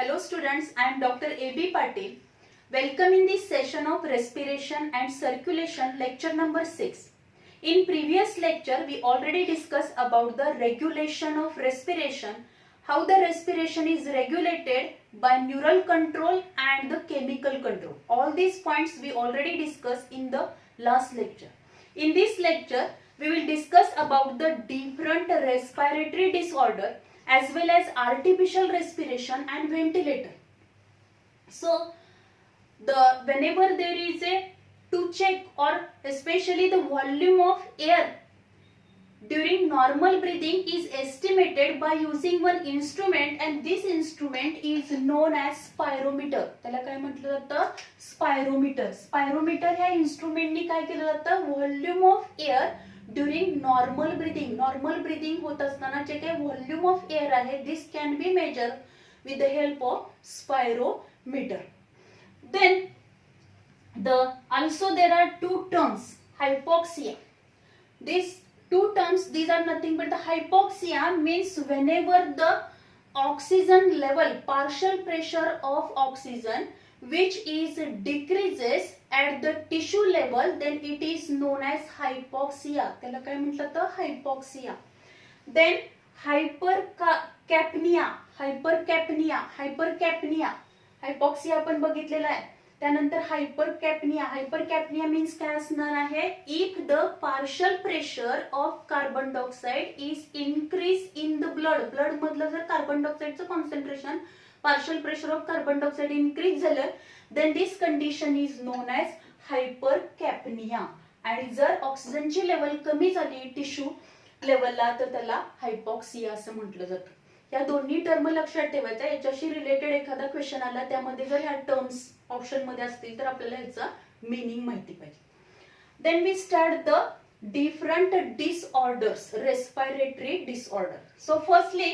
Hello students, I am Dr. A.B. Patil. Welcome in this session of respiration and circulation lecture number 6. In previous lecture, we already discussed about the regulation of respiration, how the respiration is regulated by neural control and the chemical control. All these points we already discussed in the last lecture. In this lecture, we will discuss about the different respiratory disorder as well as artificial respiration and ventilator. So, whenever there is a to check or especially the volume of air during normal breathing is estimated by using one instrument, and this instrument is known as spirometer. त्याला काय म्हटलं जातं? Spirometer. Spirometer ह्या इन्स्ट्रुमेंटनी काय केलं जातं? Volume of air during normal breathing होत असताना जे काही व्हॉल्यूम ऑफ एअर आहे this can be measure with the help of spirometer. Then also there are two terms, hypoxia. These two terms, these are nothing but the hypoxia means whenever the oxygen level, partial pressure of oxygen which is decreases at the tissue level, then it is known as hypoxia. त्याला काय म्हटलं तर hypoxia. Then hypercapnia hypoxia आपण बघितलेला आहे. त्यानंतर हायपरकॅपनिया means काय असणार आहे? If the partial pressure of carbon dioxide is increase in the blood मधलं जर कार्बन डायऑक्साइडचं concentration, partial pressure of carbon dioxide increase झालं, then this condition is known as hypercapnia. आणि जर ऑक्सिजनची लेवल कमी झाली टिश्यू लेवलला तर त्याला हायपॉक्सिया असं म्हटलं जातं. या दोन्ही टर्म लक्षात ठेवायच्या. याच्याशी रिलेटेड एखादा क्वेश्चन आला त्यामध्ये जर ह्या टर्म्स ऑप्शन मध्ये असतील तर आपल्याला ह्याचा मीनिंग माहिती पाहिजे. Then we start the different disorders, respiratory disorder. So firstly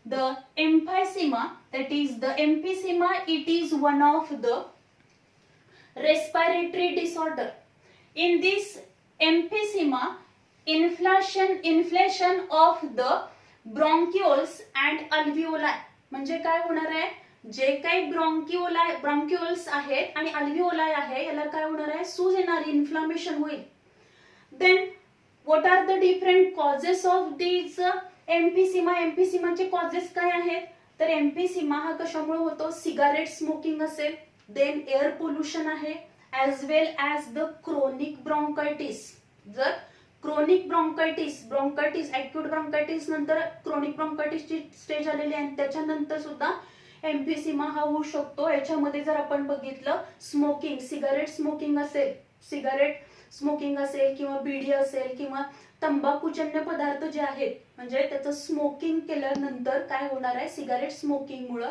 the emphysema, that is the emphysema, it is one of the respiratory disorder. In this emphysema, inflation of the bronchioles and alveoli. म्हणजे काय होणार आहे? जे काही ब्रॉन्क्युल्स आहेत आणि अल्व्हिओलाई आहे याला काय होणार आहे? सूज येणार, इन्फ्लामेशन होईल. Then what are the different causes of this emphysema? एम्फिसिमाचे कॉजेस काय आहेत? तर एम्फिसिमा हा कशामुळे होतो? सिगारेट स्मोकिंग असेल, देन एअर पोल्युशन आहे, as well as the chronic bronchitis. जर क्रोनिक ब्रॉन्कायटिस ऍक्यूट ब्रॉन्कायटिस नंतर क्रोनिक ब्रॉन्कायटिसची स्टेज आलेली आहे, त्याच्यानंतर सुद्धा एम्फिसिमा हा होऊ शकतो. याच्यामध्ये जर आपण बघितलं स्मोकिंग, सिगारेट स्मोकिंग असेल किंवा बीडी असेल किंवा तंबाखूजन्य पदार्थ जे आहेत म्हणजे त्याचं स्मोकिंग केल्यानंतर काय होणार आहे? सिगारेट स्मोकिंगमुळे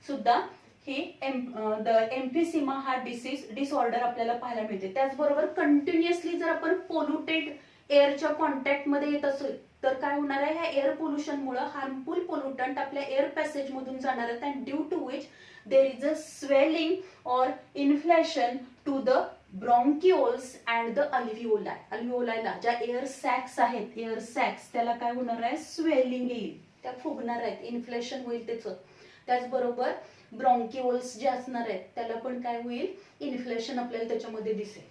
सुद्धा ही एम्फिसिमा हा डिसऑर्डर आपल्याला पाहायला मिळते. त्याचबरोबर कंटिन्युअसली जर आपण पोल्युटेड एअरच्या कॉन्टॅक्ट मध्ये येत असेल तर काय होणार आहे? ह्या एअर पोल्युशनमुळे हार्मफुल पोल्युटंट आपल्या एअर पॅसेज मधून जाणार आहेत, and due to which there is a swelling or inflation to the bronchioles and the अल्व्हिओलायला ज्या एअर सॅक्स आहेत, एअर सॅक्स त्याला काय होणार आहे? स्वेलिंग येईल, त्या फुगणार आहेत, इन्फ्लेशन होईल त्याचं. त्याचबरोबर ब्रॉन्क्युल्स जे असणार आहेत त्याला पण काय होईल? इन्फ्लेशन आपल्याला त्याच्यामध्ये दिसेल.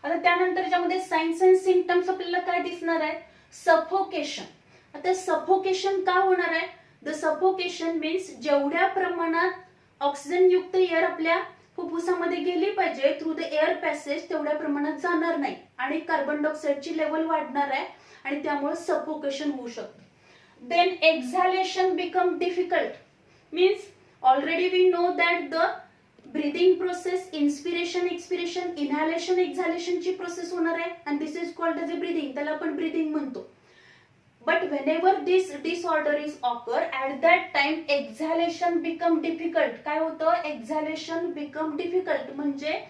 आता त्यानंतर याच्यामध्ये साइन्स अँड सिम्पटम्स आपल्याला काय दिसणार आहे? सफोकेशन. आता सफोकेशन का होणार आहे? द सफोकेशन मीन्स जेवढ्या प्रमाणात ऑक्सिजन युक्त एअर आपल्या फुफ्फुसामध्ये गेली पाहिजे थ्रू द एअर पॅसेज तेवढ्या प्रमाणात जाणार नाही आणि कार्बन डायऑक्साइडची लेवल वाढणार आहे आणि त्यामुळे सफोकेशन होऊ शकते. Then exhalation become difficult means already we know that the breathing process, inspiration expiration, inhalation exhalation ची प्रोसेस होणार आहे and this is called as a breathing. त्याला आपण ब्रीदिंग म्हणतो. But whenever this disorder is occur at that time exhalation become difficult. काय होतं? एक्झॅलेशन become difficult म्हणजे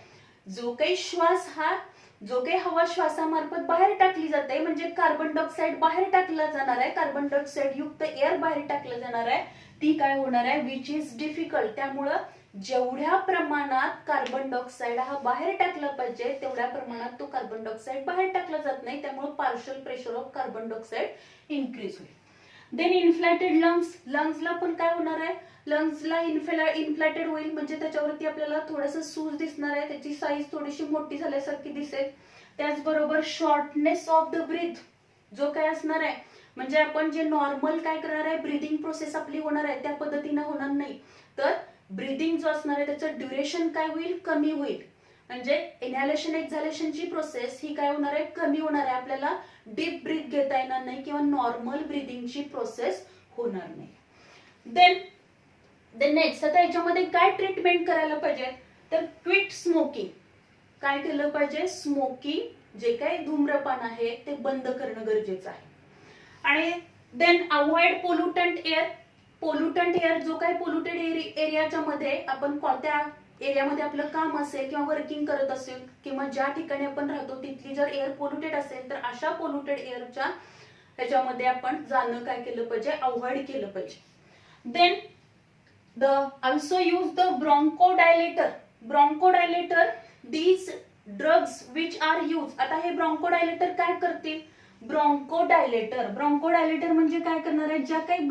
जो काही हवा श्वासामार्फत बाहेर टाकली जाते म्हणजे कार्बन डायऑक्साइड बाहेर टाकला जाणार आहे, कार्बन डायऑक्साइड युक्त एअर बाहेर टाकलं जाणार आहे, ती काय होणार आहे? Which is difficult. त्यामुळं जेवढ्या प्रमाणात कार्बन डायऑक्साइड हा बाहेर टाकला पाहिजे तेवढ्या प्रमाणात तो कार्बन डायऑक्साइड बाहेर टाकला जात नाही, त्यामुळे partial pressure of carbon dioxide increase होईल. देन इन्फ्लेटेड लंग्स, लंग्सला पण काय होणार आहे, लंग्सला इन्फ्लेटेड होईल म्हणजे त्याच्यावरती आपल्याला थोडंसं सूज दिसणार आहे, त्याची साईज थोडीशी मोठी झाल्यासारखी दिसेल. त्याचबरोबर शॉर्टनेस ऑफ द ब्रीथ जो काय असणार आहे, म्हणजे आपण जे नॉर्मल काय करणार आहे, ब्रीदिंग प्रोसेस आपली होणार आहे त्या पद्धतीने होणार नाही, तर ब्रीदिंग जो असणार आहे त्याचं ड्युरेशन काय होईल, कमी होईल. म्हणजे इनहॅलेशन एक्झॅलेशनची प्रोसेस ही काय होणार आहे, कमी होणार आहे. आपल्याला डीप ब्रीथ घेता येणार नाही किंवा नॉर्मल ब्रीदिंगची प्रोसेस होणार नाही. देन नेक्स्ट, आता याच्यामध्ये काय ट्रीटमेंट करायला पाहिजे, तर क्विट स्मोकिंग. काय केलं पाहिजे, स्मोकिंग जे काही धूम्रपान आहे ते बंद करणं गरजेचं आहे. आणि then avoid pollutant air. Pollutant air जो काही पोल्युटेड एरियाच्या मध्ये आपण कोणत्या एरियामध्ये आपलं काम असेल किंवा वर्किंग करत असेल किंवा ज्या ठिकाणी आपण राहतो तिथली जर एअर पोल्युटेड असेल तर अशा पोल्युटेड एअरच्या ह्याच्यामध्ये आपण जाणं काय केलं पाहिजे, अवॉइड केलं पाहिजे. Then also use the bronchodilator. Bronchodilator, these drugs which are used. आता हे bronchodilator काय करतील, ब्रॉन्कोडायलेटर म्हणजे काय करणार आहे, ज्या काही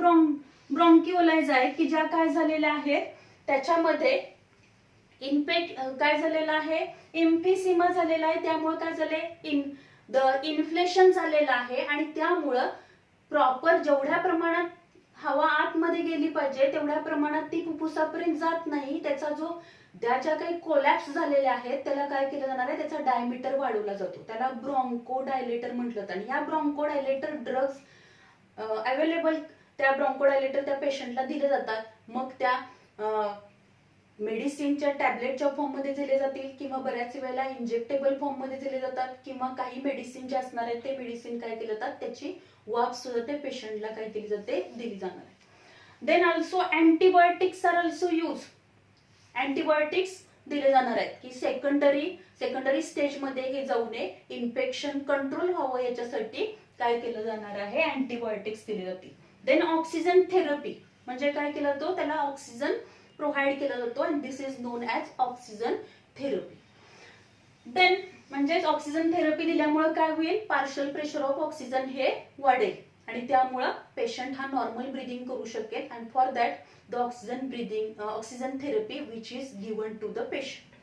ब्रॉन्क्युलाइज आहेत की ज्या काय झालेल्या आहेत त्याच्यामध्ये काय झालेलं आहे, एम्फिसिमा झालेला आहे, त्यामुळे काय झालंय, इन्फ्लेशन झालेलं आहे आणि त्यामुळं प्रॉपर जेवढ्या प्रमाणात हवा आतमध्ये गेली पाहिजे तेवढ्या प्रमाणात ती फुफ्फुसापर्यंत जात नाही. त्याचा जो ज्या काही कोलॅप्स झालेले आहेत त्याला काय केलं जाणार आहे, त्याचा डायमीटर वाढवला जातो, त्याला ब्रॉन्कोडायलेटर म्हटलं जातं. आणि ह्या ब्रॉन्कोडायलेटर ड्रग्स अवेलेबल, त्या ब्रॉन्कोडायलेटर त्या पेशंटला दिले जातात. मग त्या मेडिसिनच्या टॅबलेटच्या फॉर्म मध्ये दिले जातील किंवा बऱ्याच वेळेला इंजेक्टेबल फॉर्म मध्ये दिले जातात किंवा काही मेडिसिन जे असणार आहेत ते मेडिसिन काय केले जातात, त्याची वाफ सुद्धा त्या पेशंटला काय केली जाते, दिली जाणार आहे. Then also antibiotics are also use. Antibiotics दिले जाणार आहेत की सेकंडरी स्टेज मध्ये हे जाऊ नये, इन्फेक्शन कंट्रोल व्हावं याच्यासाठी काय केलं जाणार आहे, अँटीबायोटिक्स दिले जातील. देन ऑक्सिजन थेरपी म्हणजे काय केलं जातो, त्याला ऑक्सिजन प्रोव्हाइड केला जातो आणि this is known as oxygen therapy. Then म्हणजेच ऑक्सिजन थेरपी दिल्यामुळे काय होईल, पार्शल प्रेशर ऑफ ऑक्सिजन हे वाढेल आणि त्यामुळे पेशंट हा नॉर्मल ब्रीदिंग करू शकेल. And for that the oxygen therapy which is given to the patient.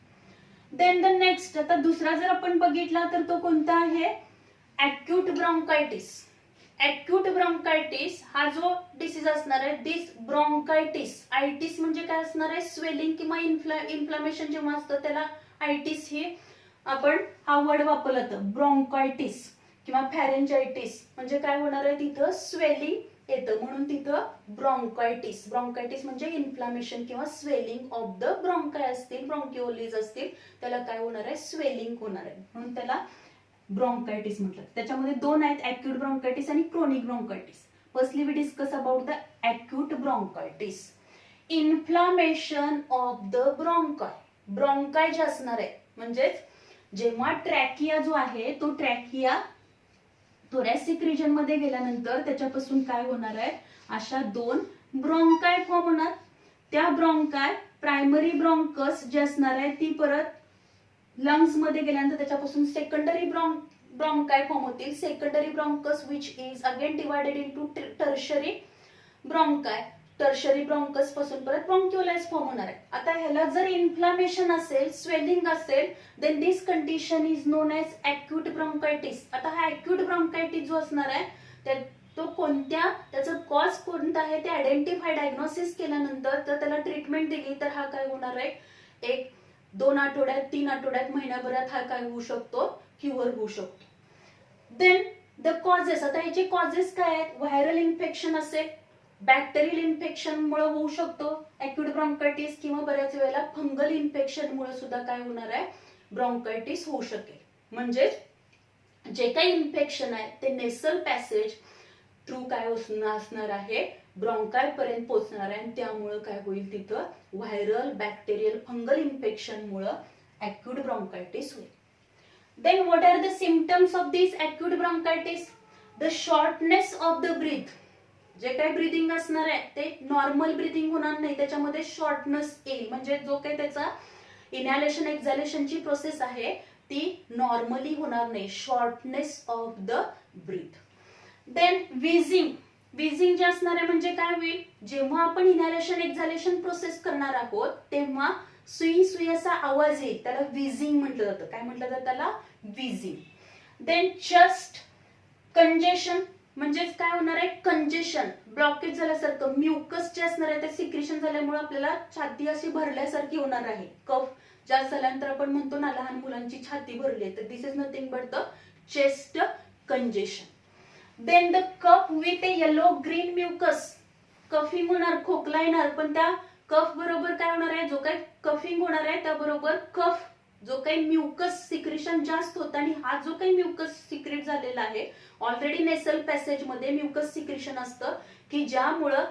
Then the next, आता दुसरा जर आपण बघितला तर तो कोणता आहे, ॲक्यूट ब्रॉन्कायटिस. ॲक्यूट ब्रॉन्कायटिस हा जो डिसीज असणार आहे, दिस ब्रॉन्कायटिस, आयटिस म्हणजे काय असणार आहे, स्वेलिंग किंवा इन्फ्लामेशन जेव्हा असतं त्याला आयटिस हे आपण हा वर्ड वापरला जातो. ब्रॉन्कायटिस किंवा फॅरेंजायटिस म्हणजे काय होणार आहे, तिथं स्वेलिंग येतं म्हणून तिथं ब्रॉन्कायटिस. ब्रॉन्कायटिस म्हणजे इन्फ्लामेशन किंवा स्वेलिंग ऑफ द ब्रॉन्काय असतील, ब्रॉन्क्युओलीज असतील, त्याला काय होणार आहे, स्वेलिंग होणार आहे म्हणून त्याला ब्रॉन्कायटिस म्हटलं. त्याच्यामध्ये दोन आहेत, ॲक्यूट ब्रॉन्कायटिस आणि chronic bronchitis. Firstly we discuss about the acute bronchitis. Inflammation of the bronchi. Bronchi जे असणार आहे म्हणजेच जेव्हा ट्रॅकिया जो आहे तो ट्रॅकिया थोरॅसिक रिजन मध्ये गेल्यानंतर त्याच्यापासून काय होणार आहे, अशा दोन ब्रॉन्काय फॉर्म होणार. त्या ब्रॉन्काय प्रायमरी ब्रॉन्कस जे असणार आहे ती परत लंग्स मध्ये गेल्यानंतर त्याच्यापासून सेकंडरी ब्रॉन्काय फॉर्म होतील. Secondary bronchus which is again divided into tertiary bronchi. Tertiary bronchus पासून परत ब्रॉन्क्युलाइज फॉर्म होणार आहे. आता ह्याला जर इन्फ्लामेशन असेल, स्वेलिंग असेल, then this condition is known as acute bronchitis. आता हा ॲक्यूट ब्रॉन्कायटिस जो असणार आहे तो कोणत्या, त्याचं कॉज कोणता आहे ते आयडेंटिफाय, डायग्नोसिस केल्यानंतर तर त्याला ट्रीटमेंट दिली तर हा काय होणार आहे, 1-2 आठवड्यात, 3 आठवड्यात, महिन्याभरात हा काय होऊ शकतो, क्युअर होऊ शकतो. Then the causes. आता याचे कॉजेस काय आहेत, व्हायरल इन्फेक्शन असेल, बॅक्टेरियल इन्फेक्शन मुळे होऊ शकतो ॲक्यूट ब्रॉन्कायटिस किंवा बऱ्याच वेळेला फंगल इन्फेक्शन मुळे सुद्धा काय होणार आहे, ब्रॉन्कायटिस होऊ शकेल. म्हणजे जे काही इन्फेक्शन आहे ते नेसल पॅसेज थ्रू काय असणार आहे, ब्रॉन्काय पर्यंत पोहोचणार आहे आणि त्यामुळे काय होईल, तिथं व्हायरल, बॅक्टेरियल, फंगल इन्फेक्शन मुळे ॲक्यूट ब्रॉन्कायटिस होईल. Then what are the symptoms of this acute bronchitis. The shortness of the breath. जे काही ब्रीदिंग असणार आहे ते नॉर्मल ब्रीदिंग होणार नाही, त्याच्यामध्ये शॉर्टनेस येईल. म्हणजे जो काही त्याचा इनहॅलेशन एक्झॅलेशनची प्रोसेस आहे ती नॉर्मली होणार नाही, shortness of the breath. Then wheezing. Wheezing जे असणार आहे म्हणजे काय होईल, जेव्हा आपण इनॅलेशन एक्झालेशन प्रोसेस करणार आहोत तेव्हा सुई सुई असा आवाज येईल, त्याला विझिंग म्हटलं जातं. काय म्हटलं जातं त्याला, विझिंग. देन चेस्ट कंजेशन म्हणजेच काय होणार आहे, कंजेशन, ब्लॉकेज झाल्यासारखं, म्युकस जे असणार आहे ते सिक्रेशन झाल्यामुळे आपल्याला छाती अशी भरल्यासारखी होणार आहे. कफ जास्त झाल्यानंतर आपण म्हणतो ना लहान मुलांची छाती भरली आहे, तर this is nothing but the chest congestion. Then the cough with a yellow green mucus, coughing होणार, खोकला येणार, पण त्या कफ बरोबर काय होणार आहे, जो काही कफिंग होणार आहे त्याबरोबर कफ जो काही म्युकस सिक्रेशन जास्त होतं, आणि हा जो काही म्युकस सिक्रेट झालेला आहे ऑलरेडी नेसल पॅसेज मध्ये म्युकस सिक्रेशन असतं, की ज्यामुळं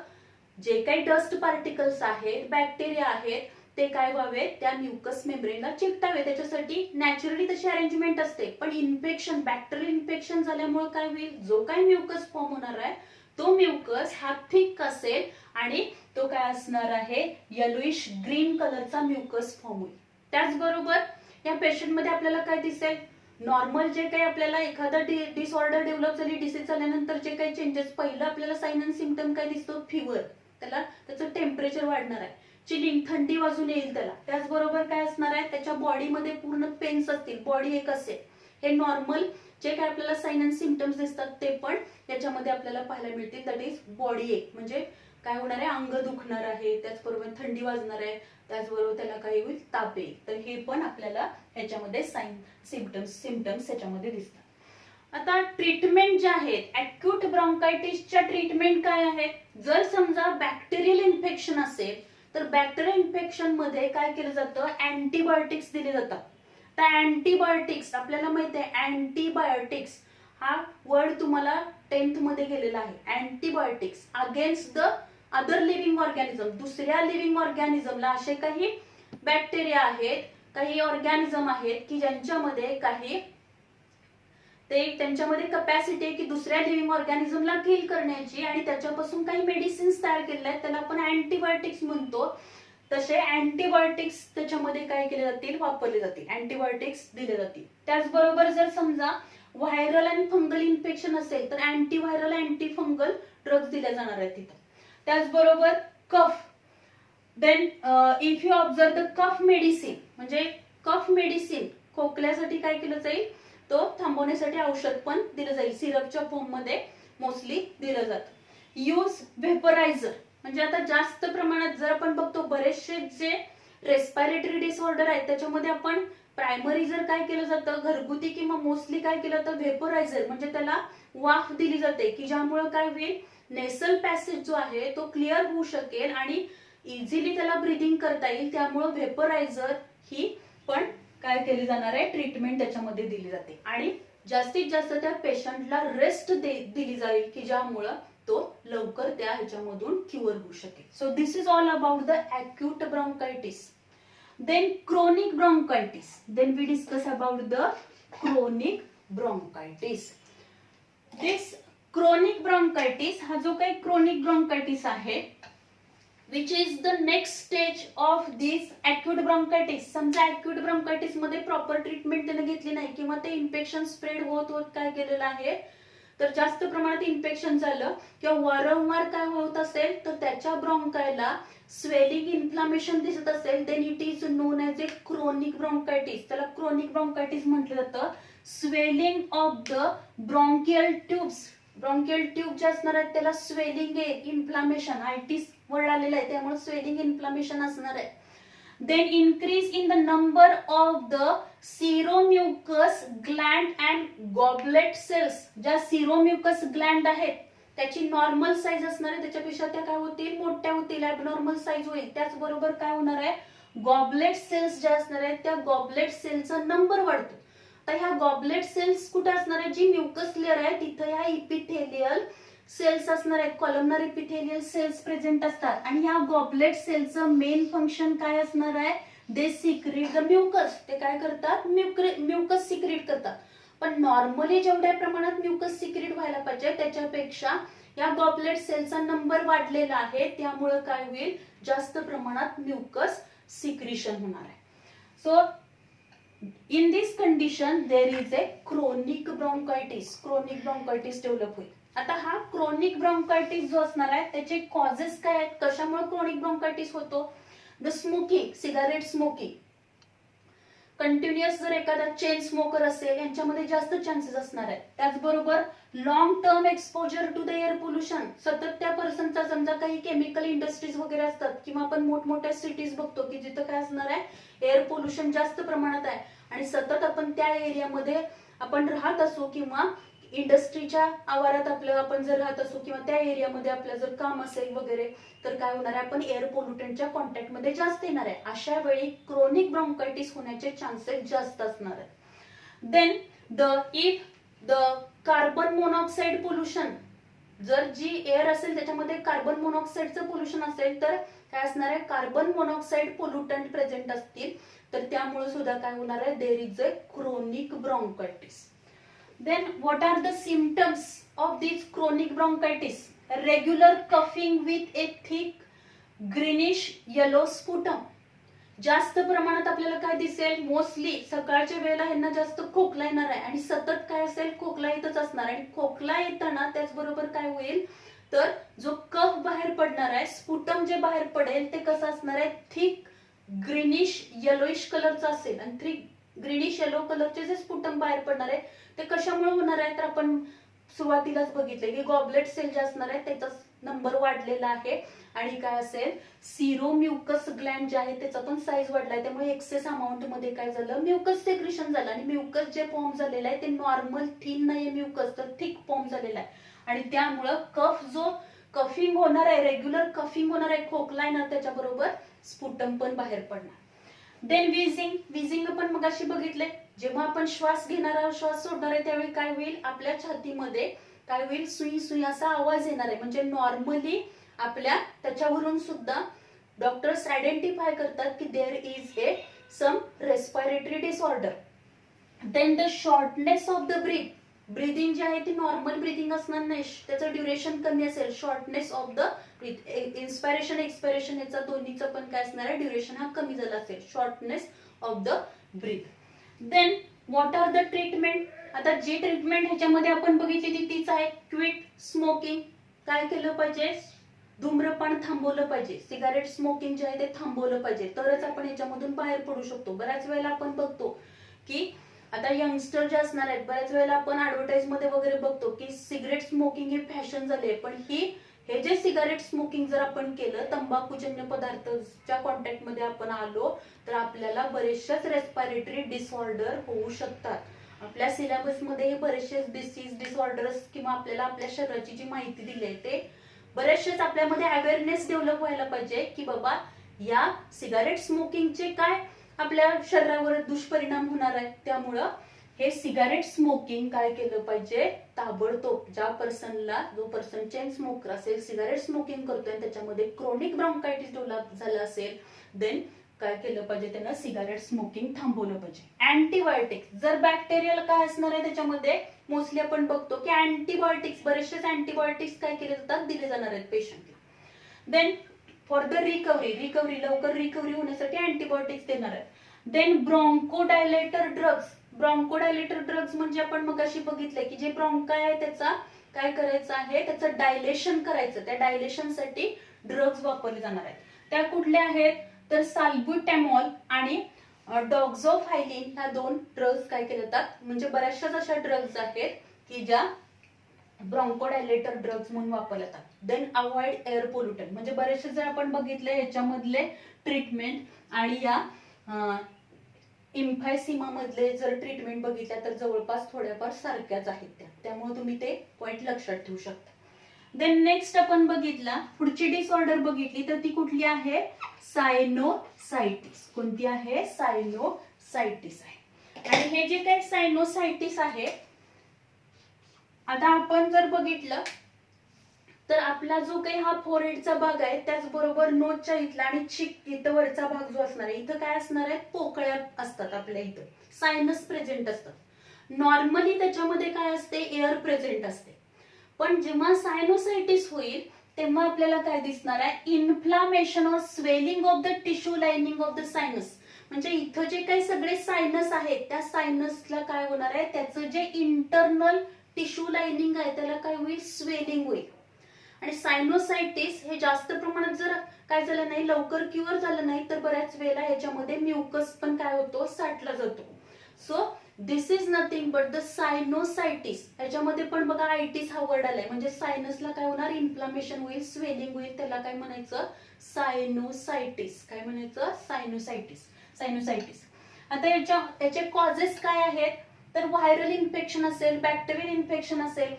जे काही डस्ट पार्टिकल्स आहेत, बॅक्टेरिया आहेत, ते काय व्हावे, त्या म्युकस मेम्ब्रेनला चिकटावे. त्याच्यासाठी नॅचरली तशी अरेंजमेंट असते, पण इन्फेक्शन, बॅक्टेरियल इन्फेक्शन झाल्यामुळे काय होईल, जो काही म्युकस फॉर्म होणार आहे तो म्युकस हा थिक असेल आणि तो काय असणार आहे, येलोइश ग्रीन कलरचा म्युकस फॉर्म होईल. त्याचबरोबर या पेशंट मध्ये आपल्याला काय दिसेल, नॉर्मल जे काही आपल्याला एखादा डिसऑर्डर डेव्हलप झाली, डिसीज झाल्यानंतर जे काही चेंजेस, पहिलं आपल्याला साइन अँड सिम्पटम काय दिसतो, फिवर, त्याचं टेम्परेचर वाढणार आहे, चिलिंग, थंडी वाजून येईल त्याला. त्याचबरोबर काय असणार आहे, त्याच्या बॉडीमध्ये पूर्ण पेन्स असतील, बॉडी एक असेल. हे नॉर्मल जे काय आपल्याला साइन अँड सिम्पटम्स दिसतात ते पण याच्यामध्ये आपल्याला पाहायला मिळतील. दॅट इज बॉडी एक, म्हणजे काय होणार आहे, अंग दुखणार आहे, त्याचबरोबर थंडी वाजणार आहे, त्याचबरोबर त्याला काही होईल, ताप येईल. तर हे पण आपल्याला ह्याच्यामध्ये साइन सिम्पटम्स ह्याच्यामध्ये दिसतात. आता ट्रीटमेंट जे आहेत, अॅक्यूट ब्रॉन्कायटिसच्या ट्रीटमेंट काय आहे, जर समजा बॅक्टेरियल इन्फेक्शन असेल तर बॅक्टेरियल इन्फेक्शन मध्ये काय केलं जातं, अँटीबायोटिक्स दिले जातात. तर अँटीबायोटिक्स आपल्याला माहिती आहे, अँटीबायोटिक्स हा वर्ड तुम्हाला 10th मध्ये गेलेला आहे. Antibiotics against the other living organism, दुसऱ्या लिव्हिंग ऑर्गॅनिझमला असे काही बॅक्टेरिया आहेत, काही ऑर्गॅनिझम आहेत की ज्यांच्यामध्ये त्यांच्यामध्ये कपॅसिटी आहे की दुसऱ्या लिव्हिंग ऑर्गॅनिझमला किल करण्याची, आणि त्याच्यापासून काही मेडिसिन्स तयार केलेल्या आहेत, त्याला आपण अँटीबायोटिक्स म्हणतो. तसे अँटीबायोटिक्स त्याच्यामध्ये काय केले जातील, वापरले जातील, अँटीबायोटिक्स दिले जातील. त्याचबरोबर जर समजा व्हायरल आणि फंगल इन्फेक्शन असेल तर अँटीव्हायरल अँटी फंगल ड्रग्ज दिले जाणार आहेत तिथं. त्याचबरोबर cough, then if you observe the cough medicine, म्हणजे कफ मेडिसिन खोकल्यासाठी काय केलं जाईल, तो थांबवण्यासाठी औषध पण दिलं जाईल, सिरपच्या फॉर्म मध्ये मोस्टली दिलं जातं. यूज व्हेपरायझर, म्हणजे आता जास्त प्रमाणात जर आपण बघतो बरेचसे जे रेस्पिरेटरी डिसऑर्डर आहेत त्याच्यामध्ये आपण प्रायमरी जर काय केलं जातं, घरगुती किंवा मोस्टली काय केलं जातं, व्हेपरायझर, म्हणजे त्याला वाफ दिली जाते की ज्यामुळे काय होईल, नेसल पॅसेज जो आहे तो क्लिअर होऊ शकेल आणि इझिली त्याला ब्रीदिंग करता येईल. त्यामुळे व्हेपरायझर ही पण काय केली जाणार आहे, ट्रीटमेंट त्याच्यामध्ये दिली जाते, आणि जास्तीत जास्त त्या पेशंटला रेस्ट दिली जाईल की ज्यामुळं तो लवकर त्या ह्याच्यामधून क्युअर होऊ शकेल. So this is all about the acute bronchitis. Then chronic bronchitis, then we discuss about the chronic bronchitis. This chronic bronchitis, हा जो काही क्रोनिक ब्रॉन्कायटिस आहे, which is the next stage of this acute bronchitis. समजा acute bronchitis मध्ये proper treatment त्याने घेतली नाही किंवा ते इन्फेक्शन स्प्रेड होत काय केलेलं आहे, तर जास्त प्रमाणात इन्फेक्शन झालं किंवा वारंवार काय होत असेल तर त्याच्या ब्रॉन्कायला स्वेलिंग, इन्फ्लामेशन दिसत असेल, then it is known as a chronic bronchitis. त्याला क्रोनिक ब्रॉन्कायटिस म्हटलं जातं. Swelling of the bronchial tubes, bronchial tube जे असणार आहेत त्याला स्वेलिंग आहे, इन्फ्लामेशन, आयटिस वर्ड आलेला आहे त्यामुळे स्वेलिंग, इन्फ्लामेशन असणार आहे. Then increase in the number of the seromucous gland and goblet cells. ज्या सिरोम्युकस ग्लँड आहेत त्याची नॉर्मल साईज असणार आहे, त्याच्यापेक्षा त्या काय होतील, मोठ्या होतील, ॲबनॉर्मल साईज होईल. त्याचबरोबर काय होणार आहे, गॉबलेट सेल्स ज्या असणार आहेत त्या गॉबलेट सेलचा नंबर वाढतो. तर ह्या गॉबलेट सेल्स कुठे असणार आहे, जी म्युकस लेअर आहे तिथं ह्या इपिथेलियल सेल्स असणार आहेत, कॉलमनर इपिथेलियल सेल्स प्रेझेंट असतात, आणि ह्या गॉबलेट सेलचं मेन फंक्शन काय असणार आहे, दे सिक्रेट द म्युकस. ते काय करतात, म्युकस सिक्रेट करतात. पण नॉर्मली जेवढ्या प्रमाणात म्युकस सिक्रेट व्हायला पाहिजे त्याच्यापेक्षा या गॉबलेट सेलचा नंबर वाढलेला आहे, त्यामुळे काय होईल, जास्त प्रमाणात म्युकस सिक्रेशन होणार आहे. So in this condition there is a chronic bronchitis, chronic bronchitis develop होईल. आता हा क्रोनिक ब्रॉन्कायटिस जो असणार आहे त्याचे कॉजेस काय आहेत, कशामुळे क्रोनिक ब्रॉन्कायटिस होतो? The smoking, cigarette smoking, continuous जर एखादा चेन स्मोकर असेल यांच्यामध्ये जास्त चान्सेस असणार आहेत. त्याचबरोबर long term exposure to the air pollution, सतत त्या पर्सनचा समजा काही केमिकल इंडस्ट्रीज वगैरे असतात किंवा आपण मोठमोठ्या सिटीज बघतो की जिथं काय असणार आहे एअर पोल्युशन जास्त प्रमाणात आहे आणि सतत आपण त्या एरियामध्ये आपण राहत असो किंवा इंडस्ट्रीच्या आवारात आपलं आपण जर राहत असो किंवा त्या एरियामध्ये आपलं जर काम असेल वगैरे तर काय होणार आहे, आपण एअर पोल्युटंटच्या कॉन्टॅक्ट मध्ये जास्त येणार आहे. अशा वेळी क्रोनिक ब्रॉन्कायटिस होण्याचे चान्सेस जास्त असणार आहेत. Then if the carbon monoxide pollution, जर जी एअर असेल त्याच्यामध्ये कार्बन मोनॉक्साईडचं पोल्युशन असेल तर काय असणार आहे, कार्बन मोनॉक्साईड पोल्युटंट प्रेझेंट असतील तर त्यामुळे सुद्धा काय होणार आहे, there is a chronic bronchitis. Then what are the symptoms of this chronic bronchitis? Regular coughing with a thick greenish yellow sputum. जास्त प्रमाणात आपल्याला काय दिसेल, मोस्टली सकाळच्या वेळेला ह्यांना जास्त खोकला येणार आहे आणि सतत काय असेल, खोकला येतच असणार आणि खोकला येताना त्याचबरोबर काय होईल तर जो कफ बाहेर पडणार आहे, स्पुटम जे बाहेर पडेल ते कसं असणार आहे, थिक ग्रीनिश येलोइश कलरचं असेल आणि थिक ग्रीनिश येलो कलरचे जे स्पुटम बाहेर पडणार आहे ते कशामुळे होणार आहे तर आपण सुरुवातीलाच बघितले की गॉबलेट सेल जे असणार आहे त्याचा नंबर वाढलेला आहे आणि काय असेल, सिरो म्युकस ग्लँड जे आहे त्याचा पण साईज वाढलाय, त्यामुळे एक्सेस अमाऊंट मध्ये काय झालं, म्युकस सेक्रेशन झालं आणि म्युकस जे फॉर्म झालेलं आहे ते नॉर्मल थिन नाहीये म्युकस तर थिक फॉर्म झालेला आहे आणि त्यामुळं कफ जो कफिंग होणार आहे, रेग्युलर कफिंग होणार आहे, खोकला येणार, त्याच्याबरोबर स्पुटम पण बाहेर पडणार. देन विझिंग, विझिंग आपण मगाशी बघितले, जेव्हा आपण श्वास घेणार आहोत श्वास सोडणार आहे त्यावेळी काय होईल, आपल्या छातीमध्ये काय होईल, सुई सुई असा आवाज येणार आहे. म्हणजे नॉर्मली आपल्या त्याच्यावरून सुद्धा डॉक्टर्स आयडेंटिफाय करतात की there is a some respiratory disorder. Then the shortness of the breath, breathing जी आहे ती नॉर्मल ब्रीदिंग असणार नाही, त्याचं ड्युरेशन कमी असेल. Shortness of the breath, inspiration expiration याचा दोन्हीचं पण काय असणार आहे, ड्युरेशन हा कमी झाला असेल, shortness of the breath. Then what are the treatment, आता जी ट्रीटमेंट ह्याच्यामध्ये आपण बघितली तीच आहे क्विट स्मोकिंग. काय केलं पाहिजे, धूम्रपान थांबवलं पाहिजे, सिगारेट स्मोकिंग जे आहे ते थांबवलं पाहिजे, तरच आपण ह्याच्यामधून बाहेर पडू शकतो. बऱ्याच वेळेला आपण बघतो की आता यंगस्टर जे असणार आहेत, बऱ्याच वेळेला आपण ऍडव्हर्टाईज मध्ये वगैरे बघतो की सिगरेट स्मोकिंग ही फॅशन झाली आहे, पण हे जे सिगारेट स्मोकिंग जर आपण केलं, तंबाखूजन्य पदार्थाच्या कॉन्टॅक्ट मध्ये आपण आलो तर आपल्याला बरेचसेच रेस्पिरेटरी डिसऑर्डर होऊ शकतात. आपल्या सिलेबस मध्ये हे बरेचसे डिसीज डिसऑर्डर्स किंवा आपल्याला आपल्या शरीराची जी माहिती दिली आहे ते बरेचसेच आपल्यामध्ये अवेअरनेस डेव्हलप व्हायला पाहिजे की बाबा या सिगारेट स्मोकिंगचे काय आपल्या शरीरावर दुष्परिणाम होणार आहेत. त्यामुळं हे सिगारेट स्मोकिंग काय केलं पाहिजे, ताबडतोब ज्या पर्सनला, जो पर्सन चेन स्मोकर असेल, सिगारेट स्मोकिंग करतोय त्याच्यामध्ये क्रोनिक ब्रॉन्कायटिस डेव्हलप झालं असेल, देन काय केलं पाहिजे, त्यांना सिगारेट स्मोकिंग थांबवलं पाहिजे. अँटीबायोटिक्स, जर बॅक्टेरियल काय असणार आहे त्याच्यामध्ये मोस्टली आपण बघतो की अँटीबायोटिक्स, बरेचसेच अँटीबायोटिक्स काय केले जातात, दिले जाणार आहेत पेशंटला. देन फॉर द रिकव्हरी लवकर रिकव्हरी होण्यासाठी अँटीबायोटिक्स देणार आहेत. देन ब्रॉन्कोडायलेटर ड्रग्स, ब्रॉन्कोडायलेटर ड्रग्स म्हणजे आपण मगाशी बघितलंय की जे ब्रॉन्काय आहे त्याचा काय करायचं आहे, त्याचं डायलेशन करायचं, त्या डायलेशनसाठी ड्रग्ज वापरले जाणार आहेत. त्या कुठल्या आहेत तर साल्ब्युटॅमॉल आणि डॉक्झोफायलिन, ह्या दोन ड्रग्ज काय केले जातात, म्हणजे बऱ्याचशाच अशा ड्रग्ज आहेत की ज्या ब्रॉन्कोडायलेटर ड्रग्ज म्हणून वापरले जातात. देन अवॉइड एअर पोल्युटंट, म्हणजे बरेचसे जर आपण बघितले याच्यामधले ट्रीटमेंट आणि या इम्फायसिमा मधले जर ट्रीटमेंट बघितल्या तर जवळपास थोड्याफार सारख्याच आहेत त्या, त्यामुळे तुम्ही ते पॉइंट लक्षात ठेवू शकता. देन नेक्स्ट आपण बघितला, पुढची डिसऑर्डर बघितली तर ती कुठली आहे, सायनोसायटिस. कोणती आहे, सायनोसायटिस आहे. आणि हे जे काही सायनोसायटिस आहे, आता आपण जर बघितलं तर आपला जो काही हा फोरहेडचा भाग आहे त्याचबरोबर नोजच्या इथला आणि चिक इथं वरचा भाग जो असणार आहे, इथं काय असणार आहे, पोकळ्या असतात आपल्या इथं, सायनस प्रेझेंट असतात. नॉर्मली त्याच्यामध्ये काय असते, एअर प्रेझेंट असते. पण जेव्हा सायनोसायटिस होईल तेव्हा आपल्याला काय दिसणार आहे, inflammation or swelling of the tissue lining of the sinus. म्हणजे इथं जे काही सगळे सायनस आहेत त्या सायनसला काय होणार आहे, त्याचं जे इंटरनल टिश्यू लाइनिंग आहे त्याला काय होईल, स्वेलिंग होईल. आणि सायनोसायटिस हे जास्त प्रमाणात जर काय झालं नाही, लवकर क्युअर झालं नाही, तर बऱ्याच वेळेला ह्याच्यामध्ये म्युकस पण काय होतो, साठला जातो. So this is nothing but the sinusitis. ह्याच्यामध्ये पण बघा आयटिस हा वर्ड आलाय, म्हणजे सायनसला काय होणार, इन्फ्लामेशन होईल, स्वेलिंग होईल, त्याला काय म्हणायचं, सायनोसायटिस. काय म्हणायचं, सायनोसायटिस. सायनोसायटिस. आता याचे कॉजेस काय आहेत, तर व्हायरल इन्फेक्शन असेल, बॅक्टेरियल इन्फेक्शन असेल,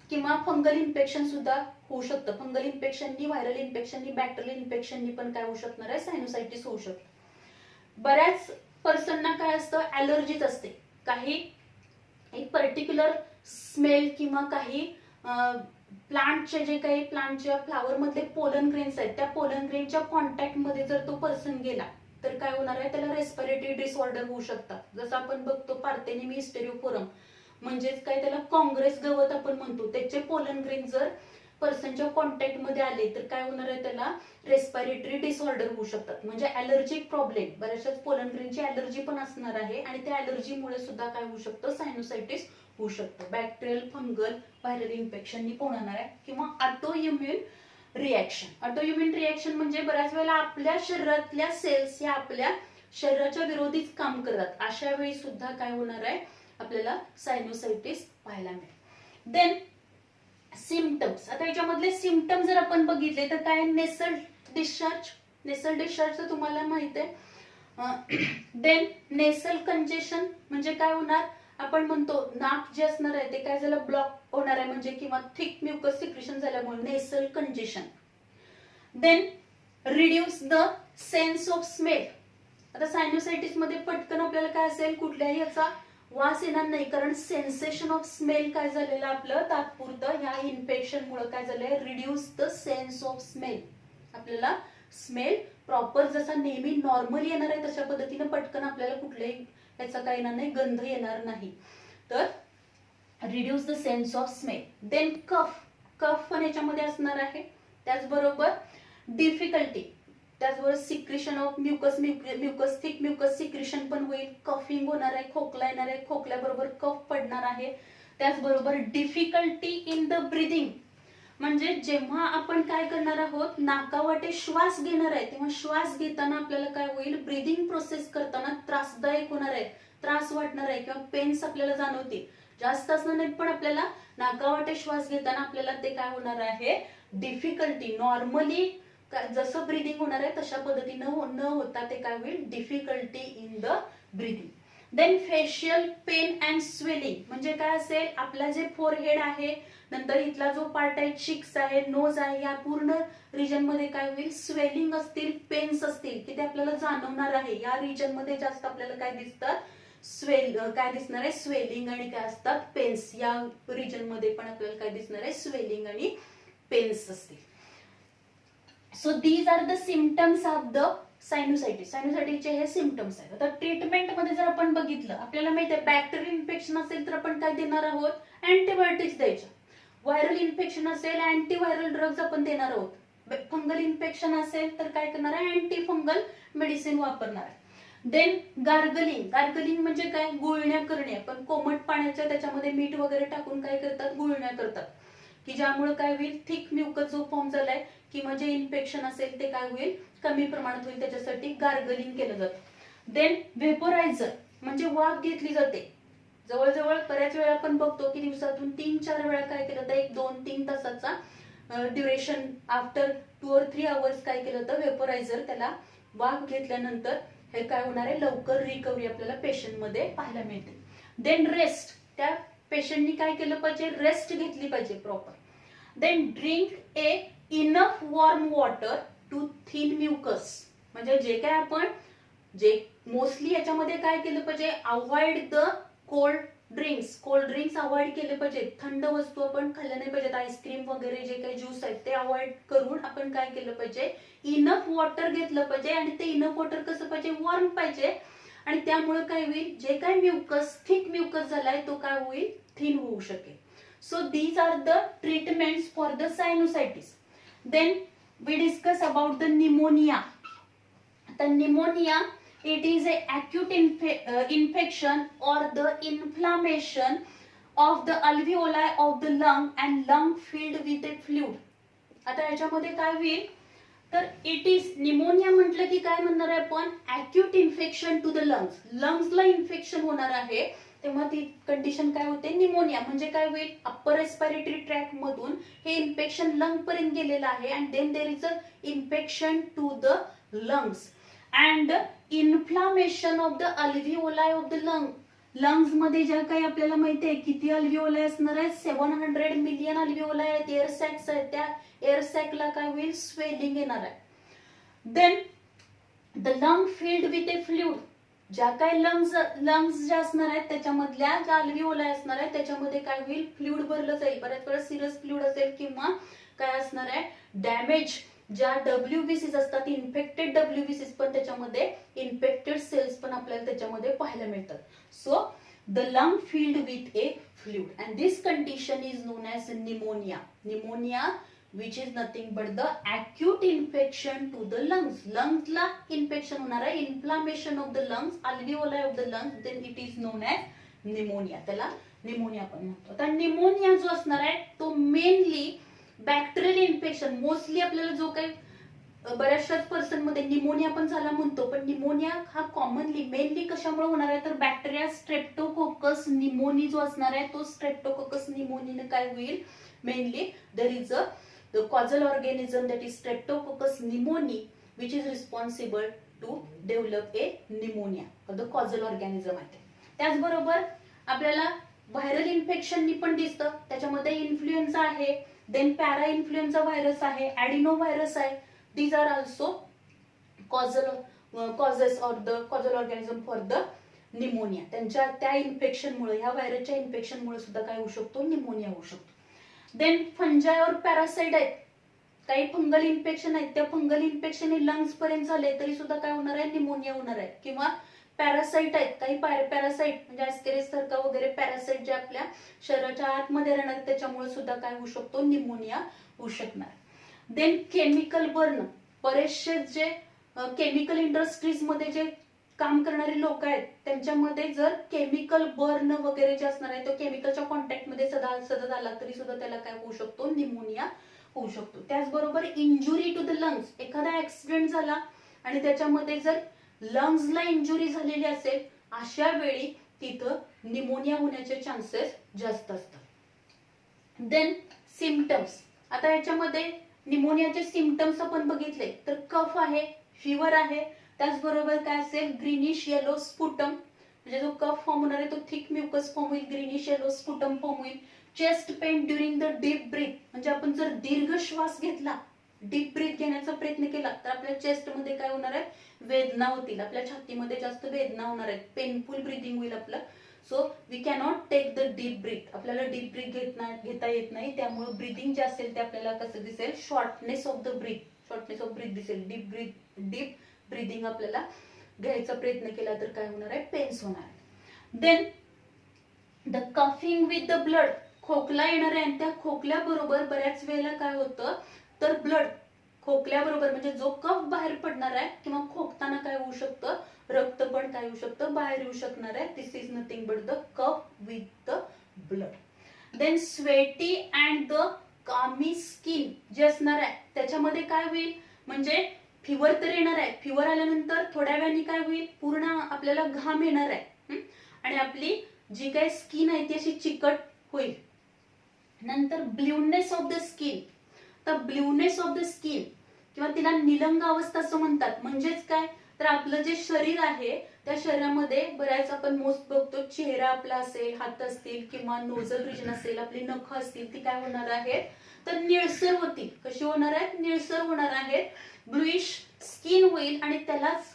किंवा फंगल इन्फेक्शन सुद्धा होऊ शकतं. फंगल इन्फेक्शननी, व्हायरल इन्फेक्शननी, बॅक्टेरियल इन्फेक्शननी पण काय होऊ शकणार आहे, सायनोसायटिस होऊ शकतं. बऱ्याच पर्सनना काय असतं, ऍलर्जीच असते. काही एक पर्टिक्युलर स्मेल किंवा काही प्लांटचे जे काही प्लांटच्या फ्लावर मधले पोलन ग्रेन्स आहेत, त्या पोलन ग्रेनच्या कॉन्टॅक्ट मध्ये जर तो पर्सन गेला तर काय होणार आहे, त्याला रेस्पिरेटरी डिसऑर्डर होऊ शकतात. जसं आपण बघतो पार्थेनिमी हिस्टेरियोफोरम, म्हणजेच काय त्याला काँग्रेस गवत आपण म्हणतो, त्याचे पोलन ग्रेन जर पर्सनच्या कॉन्टॅक्ट मध्ये आले तर काय होणार आहे, त्याला रेस्पिरेटरी डिसऑर्डर होऊ शकतात. म्हणजे ॲलर्जिक प्रॉब्लेम, बऱ्याचशाच पोलन ग्रेनची ॲलर्जी पण असणार आहे आणि त्या ॲलर्जीमुळे सुद्धा काय होऊ शकतं, सायनोसायटिस होऊ शकतं. बॅक्टेरियल, फंगल, व्हायरल इन्फेक्शननी पण होणार आहे. किंवा ऑटोइम्युन रिॲक्शन. ऑटोइम्युन रिॲक्शन म्हणजे बऱ्याच वेळेला आपल्या शरीरातल्या सेल्स या आपल्या शरीराच्या विरोधीच काम करतात, अशा वेळी सुद्धा काय होणार आहे, आपल्याला सायनोसायटिस पाहायला मिळेल. Then symptoms. आता याच्यामधले सिम्पटम्स जर आपण बघितले तर काय, नेसल डिस्चार्ज. नेसल डिस्चार्ज तर तुम्हाला माहित आहे. देन नेसल कंजेशन म्हणजे काय होणार, आपण म्हणतो नाक जे असणार आहे ते काय झालं, ब्लॉक होणार आहे, म्हणजे किंवा थिक म्युकस सिक्रेशन झाल्यामुळे nasal congestion. Then reduce the sense of smell. आता सायनोसायटिस मध्ये पटकन आपल्याला काय असेल, कुठल्याही याचा वास येणार नाही, कारण सेन्सेशन ऑफ स्मेल काय झालेलं आपलं तात्पुरतं ह्या इन्फेक्शन मुळे काय झालंय, reduce the sense of smell. आपल्याला स्मेल प्रॉपर जसा नेहमी नॉर्मल येणार आहे तशा पद्धतीने पटकन आपल्याला कुठल्याही याचा काय येणार नाही, गंध येणार नाही. तर reduce the sense of smell. Then cough. Cough पण याच्यामध्ये असणार आहे. त्याचबरोबर डिफिकल्टी, त्याचबरोबर secretion of mucus, mucus thick mucus secretion पण होईल, कफिंग होणार आहे, खोकला येणार आहे, खोकल्याबरोबर कफ पडणार आहे. त्याचबरोबर डिफिकल्टी इन द ब्रीदिंग, म्हणजे जेव्हा आपण काय करणार आहोत, नाकावाटे श्वास घेणार आहे तेव्हा श्वास घेताना आपल्याला काय होईल, ब्रीदिंग प्रोसेस करताना त्रासदायक होणार आहे, त्रास वाटणार आहे किंवा पेन्स आपल्याला जाणवतील. जास्त असणार नाही पण आपल्याला नाकावाटे श्वास घेताना आपल्याला ते काय होणार आहे, डिफिकल्टी. नॉर्मली जसं ब्रीदिंग होणार आहे तशा पद्धतीनं न होता ते काय होईल, difficulty in the breathing. Then facial pain and swelling म्हणजे काय असेल, आपला जे फोरहेड आहे, नंतर इथला जो पार्ट आहे, चिक्स आहे, नोज आहे, या पूर्ण रिजन मध्ये काय होईल, स्वेलिंग असतील, पेन्स असतील की ते आपल्याला जाणवणार आहे. या रिजन मध्ये जास्त आपल्याला काय दिसतात, काय दिसणार आहे, स्वेलिंग आणि काय असतात, पेन्स. या रिजन मध्ये पण आपल्याला काय दिसणार आहे, स्वेलिंग आणि पेन्स असतील. So these are the symptoms of the sinusitis. सायनोसायटिसचे हे सिम्पटम्स आहेत. आता ट्रीटमेंट मध्ये जर आपण बघितलं, आपल्याला माहिती आहे बॅक्टेरियल इन्फेक्शन असेल तर आपण काय देणार आहोत, अँटीबायोटिक्स द्यायच्या. व्हायरल इन्फेक्शन असेल अँटीव्हायरल ड्रग्ज आपण देणार आहोत. फंगल इन्फेक्शन असेल तर काय करणार आहे, अँटी फंगल मेडिसिन वापरणार आहे. Then gargling. गार्गलिंग म्हणजे काय, गुळण्या करणे. पण कोमट पाण्याच्या त्याच्यामध्ये मीठ वगैरे टाकून काय करतात, गुळण्या करतात, की ज्यामुळे काय होईल, थिक म्युकस जो फॉर्म झालाय किंवा जे इन्फेक्शन असेल ते काय होईल, कमी प्रमाणात होईल, त्याच्यासाठी गार्गलिंग केलं जातं. देन व्हेपोरायझर म्हणजे वाफ घेतली जाते. जवळजवळ बऱ्याच वेळा आपण बघतो की दिवसातून 3-4 वेळा काय केलं जातं, 1-2-3 तासाचा ड्युरेशन आफ्टर 2 or 3 hours काय केलं जातं, व्हेपोरायझर. त्याला वाफ घेतल्यानंतर हे काय होणार आहे, लवकर रिकव्हरी आपल्याला पेशंट मध्ये पाहायला मिळते. Then rest. त्या पेशंटनी काय केलं पाहिजे, रेस्ट घेतली पाहिजे proper. Then drink a enough warm water to thin mucus. म्हणजे जे काय आपण मोस्टली याच्यामध्ये काय केलं पाहिजे, avoid the cold drinks. Cold drinks avoid केले पाहिजे. थंड वस्तू आपण खाल्ल्या नाही पाहिजेत. आईस्क्रीम वगैरे जे काही ज्यूस आहेत ते अवॉइड करून आपण काय केलं पाहिजे, इनफ वॉटर घेतलं पाहिजे. आणि ते इनफ वॉटर कसं पाहिजे, वॉर्म पाहिजे. आणि त्यामुळे काय होईल, जे काय म्युकस, थिक म्युकस झालाय तो काय होईल, थिन होऊ शकेल. So these are the treatments for the sinusitis. Then we discuss about the pneumonia. आता pneumonia, it is a acute infection or the inflammation of the alveoli of the lung and lung filled with a fluid. आता याच्यामध्ये काय होईल तर it is pneumonia म्हटलं की काय म्हणणार आहे आपण acute infection to the lungs. लंग्सला इन्फेक्शन होणार आहे तेव्हा ती कंडिशन काय होते निमोनिया. म्हणजे काय होईल अप्पर रेस्पिरेटरी ट्रॅक मधून हे इन्फेक्शन लंग पर्यंत गेलेलं आहे and then there is a infection to the lungs and inflammation of the alveoli of the lung. Lungs मध्ये ज्या काही आपल्याला माहिती आहे किती अल्व्हिओलाय असणार आहे 700 मिलियन अल्व्हिओलाय आहेत, एअर सॅक्स आहेत. त्या एअर सॅकला काय होईल स्वेलिंग येणार आहे. Then the lung filled with a fluid. ज्या काही लंग्स ज्या असणार आहेत त्याच्यामधल्या ज्या अल्व्हिओलाय असणार आहे त्याच्यामध्ये काय होईल फ्लुइड भरलं जाईल. बऱ्याच वेळा सिरस फ्लुइड असेल किंवा काय असणार आहे डॅमेज ज्या डब्ल्यूबीसीज असतात इन्फेक्टेड डब्ल्यूबीसीज पण त्याच्यामध्ये इन्फेक्टेड सेल्स पण आपल्याला त्याच्यामध्ये पाहायला मिळतात. So the lung filled with a fluid and this condition is known as pneumonia. Pneumonia which is nothing but the acute infection to the lungs. lungs ला इन्फेक्शन होणार आहे inflammation of the lungs अल्व्हिओलाय of the lungs then it is known as pneumonia. त्याला pneumonia पण म्हणतो. आता pneumonia जो असणार आहे तो मेनली बॅक्टेरियल इन्फेक्शन मोस्टली आपल्याला जो काही बऱ्याचशाच पर्सन मध्ये निमोनिया पण झाला म्हणतो पण निमोनिया हा कॉमनली मेनली कशामुळे होणार आहे तर बॅक्टेरिया स्ट्रेप्टोकोकस निमोनी जो असणार आहे तो स्ट्रेप्टोकोकस निमोनीने काय होईल mainly there is a the causal organism that is Streptococcus pneumoniae which is responsible to develop a pneumonia or the causal organism आहे. त्याचबरोबर आपल्याला व्हायरल इन्फेक्शन पण दिसतं त्याच्यामध्ये इन्फ्लुएन्झा आहे देन पॅरा इन्फ्लुएन्झा व्हायरस आहे ॲडिनो व्हायरस आहे. These are also causes or the causal organism for the pneumonia. त्यांच्या त्या इन्फेक्शनमुळे ह्या व्हायरसच्या इन्फेक्शनमुळे सुद्धा काय होऊ शकतो निमोनिया होऊ शकतो. देन फंजाय और पॅरासाइट आहेत काही फंगल इन्फेक्शन आहेत त्या फंगल इन्फेक्शन हे लंग्स पर्यंत झाले तरी सुद्धा काय होणार आहे निमोनिया होणार आहे. किंवा पॅरासाइट आहेत काही पॅरासाइट म्हणजे ॲस्केरिस सारखा वगैरे पॅरासाइट जे आपल्या शरीराच्या आतमध्ये राहणार त्याच्यामुळे सुद्धा काय होऊ शकतो निमोनिया होऊ शकणार. देन केमिकल बर्न बरेचसे जे केमिकल इंडस्ट्रीज मध्ये जे काम करणारे लोक आहेत त्यांच्यामध्ये जर केमिकल बर्न वगैरे जे असणार आहे तो केमिकलच्या कॉन्टॅक्ट मध्ये सतत आला तरी सुद्धा त्याला काय होऊ शकतो निमोनिया होऊ शकतो. त्याचबरोबर इंजुरी टू द लंग्स एखादा ऍक्सिडेंट झाला आणि त्याच्यामध्ये जर लंग्सला इंजुरी झालेली असेल अशा वेळी तिथं निमोनिया होण्याचे चान्सेस जास्त असतात. Then symptoms. आता याच्यामध्ये निमोनियाचे सिम्पटम्स आपण बघितले तर कफ आहे फिवर आहे त्याचबरोबर काय असेल ग्रीनिश येलो स्पुटम म्हणजे जो कफ फॉर्म होणार आहे तो थिक म्युकस फॉर्म होईल ग्रीनिश येलो स्पुटम फॉर्म होईल. Chest pain during the deep breath म्हणजे आपण जर दीर्घ श्वास घेतला डीप ब्रीथ घेण्याचा प्रयत्न केला तर आपल्या चेस्ट मध्ये काय होणार आहे वेदना होतील आपल्या छातीमध्ये जास्त वेदना होणार आहेत पेनफुल ब्रीदिंग होईल आपलं. So we cannot take the deep breath आपल्याला डीप ब्रीथ घेता येत नाही त्यामुळे ब्रीदिंग जे असेल ते आपल्याला कसं दिसेल शॉर्टनेस ऑफ द ब्रीथ दिसेल. डीप ब्रीदिंग आपल्याला घ्यायचा प्रयत्न केला तर काय होणार आहे पेन्स होणार आहे. Then the coughing with the blood खोकला येणार आहे आणि त्या खोकल्याबरोबर बऱ्याच वेळेला काय होतं तर ब्लड खोकल्याबरोबर म्हणजे जो कफ बाहेर पडणार आहे किंवा खोकताना काय होऊ शकतं रक्त पण काय होऊ शकतं बाहेर येऊ शकणार आहे. This is nothing but the cough with the blood. Then sweaty and the clammy skin जे असणार आहे त्याच्यामध्ये काय होईल म्हणजे फिवर तर येणार आहे फिवर आल्यानंतर थोड्या वेळाने काय होईल पूर्ण आपल्याला घाम येणार आहे आणि आपली जी काही स्किन आहे ती अशी चिकट होईल. नंतर ब्ल्यूनेस ऑफ द स्किन. तर ब्ल्यूनेस ऑफ द स्किन किंवा तिला निलंग अवस्था असं म्हणतात म्हणजेच काय तर आपलं जे शरीर आहे त्या शरीरामध्ये बऱ्याच आपण मोस्ट बघतो चेहरा आपला असेल हात असतील किंवा नोझल रिजन असेल आपली नख असतील ती काय होणार आहेत तर निळसर होतील. कशी होणार आहेत निळसर होणार आहेत. ब्लूइश स्किन होईल आणि त्यालाच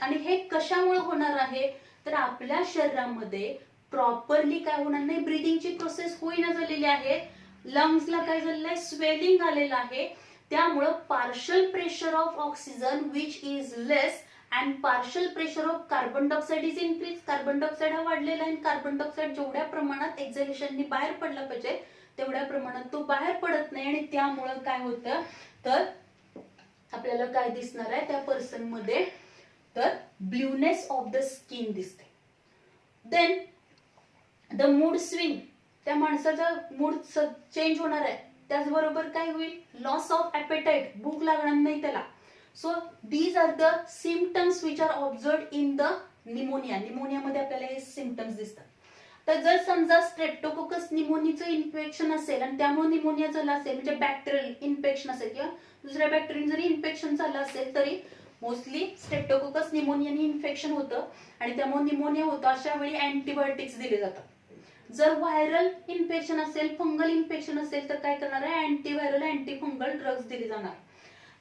आणि हे कशामुळे होणार आहे तर आपल्या शरीरामध्ये प्रॉपरली काय होणार नाही ब्रीदिंगची प्रोसेस होईना झालेली आहे. लंग्सला काय झालेलं आहे स्वेलिंग आलेलं आहे त्यामुळं partial pressure of oxygen which is less and partial pressure of carbon dioxide is increase. Carbon dioxide हा वाढलेला आहे कार्बन डायऑक्साइड जेवढ्या प्रमाणात एक्झॅलेशननी बाहेर पडला पाहिजे तेवढ्या प्रमाणात तो बाहेर पडत नाही आणि त्यामुळं काय होतं तर आपल्याला काय दिसणार आहे त्या पर्सन मध्ये तर ब्ल्यूनेस ऑफ द स्किन दिसते. देन द मूड स्विंग त्या माणसाचा मूड चेंज होणार आहे. त्याचबरोबर काय होईल, लॉस ऑफ ॲपेटाईट, भूक लागणार नाही त्याला. So these are the symptoms which are observed in the pneumonia. निमोनियामध्ये आपल्याला हे सिम्पटम्स दिसतात. तर जर समजा स्ट्रेप्टोकोकस निमोनियाचं इन्फेक्शन असेल आणि त्यामुळे निमोनिया झाला असेल, म्हणजे बॅक्टेरियल इन्फेक्शन असेल किंवा दुसऱ्या बॅक्टेरियन जरी इन्फेक्शन झालं असेल तरी मोस्टली स्ट्रेप्टोकोकस निमोनियाने इन्फेक्शन होतं आणि त्यामुळे निमोनिया होतं. अशा वेळी अँटीबायोटिक्स दिले जातात. जर व्हायरल इन्फेक्शन असेल, फंगल इन्फेक्शन असेल तर काय करणार आहे, अँटीव्हायरल अँटीफंगल ड्रग्ज दिले जाणार.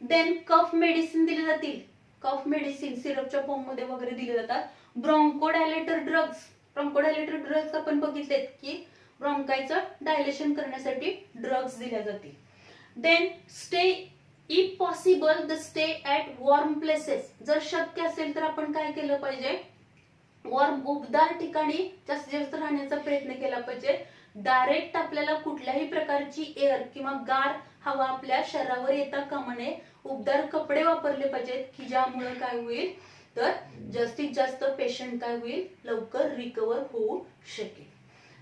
देन कफ मेडिसिन दिले जातील. कफ मेडिसिन सिरपच्या फॉर्म मध्ये वगैरे दिले जातात. ब्रॉन्कोडायलेटर ड्रग्ज आपण बघितलेत की ब्रॉन्कायचं डायलेशन करण्यासाठी ड्रग्ज दिल्या जातील. Then stay if possible the stay at warm places. जर शक्य असेल तर आपण काय केलं पाहिजे, वॉर्म उबदार ठिकाणी जास्तीत जास्त राहण्याचा प्रयत्न केला पाहिजे. डायरेक्ट आपल्याला कुठल्याही प्रकारची एअर किंवा गार हवा आपल्या शरीरावर येता कामा नये. उबदार कपडे वापरले पाहिजेत की ज्यामुळे काय होईल तर जास्तीत जास्त पेशंट काय होईल, लवकर रिकवर होऊ शकेल.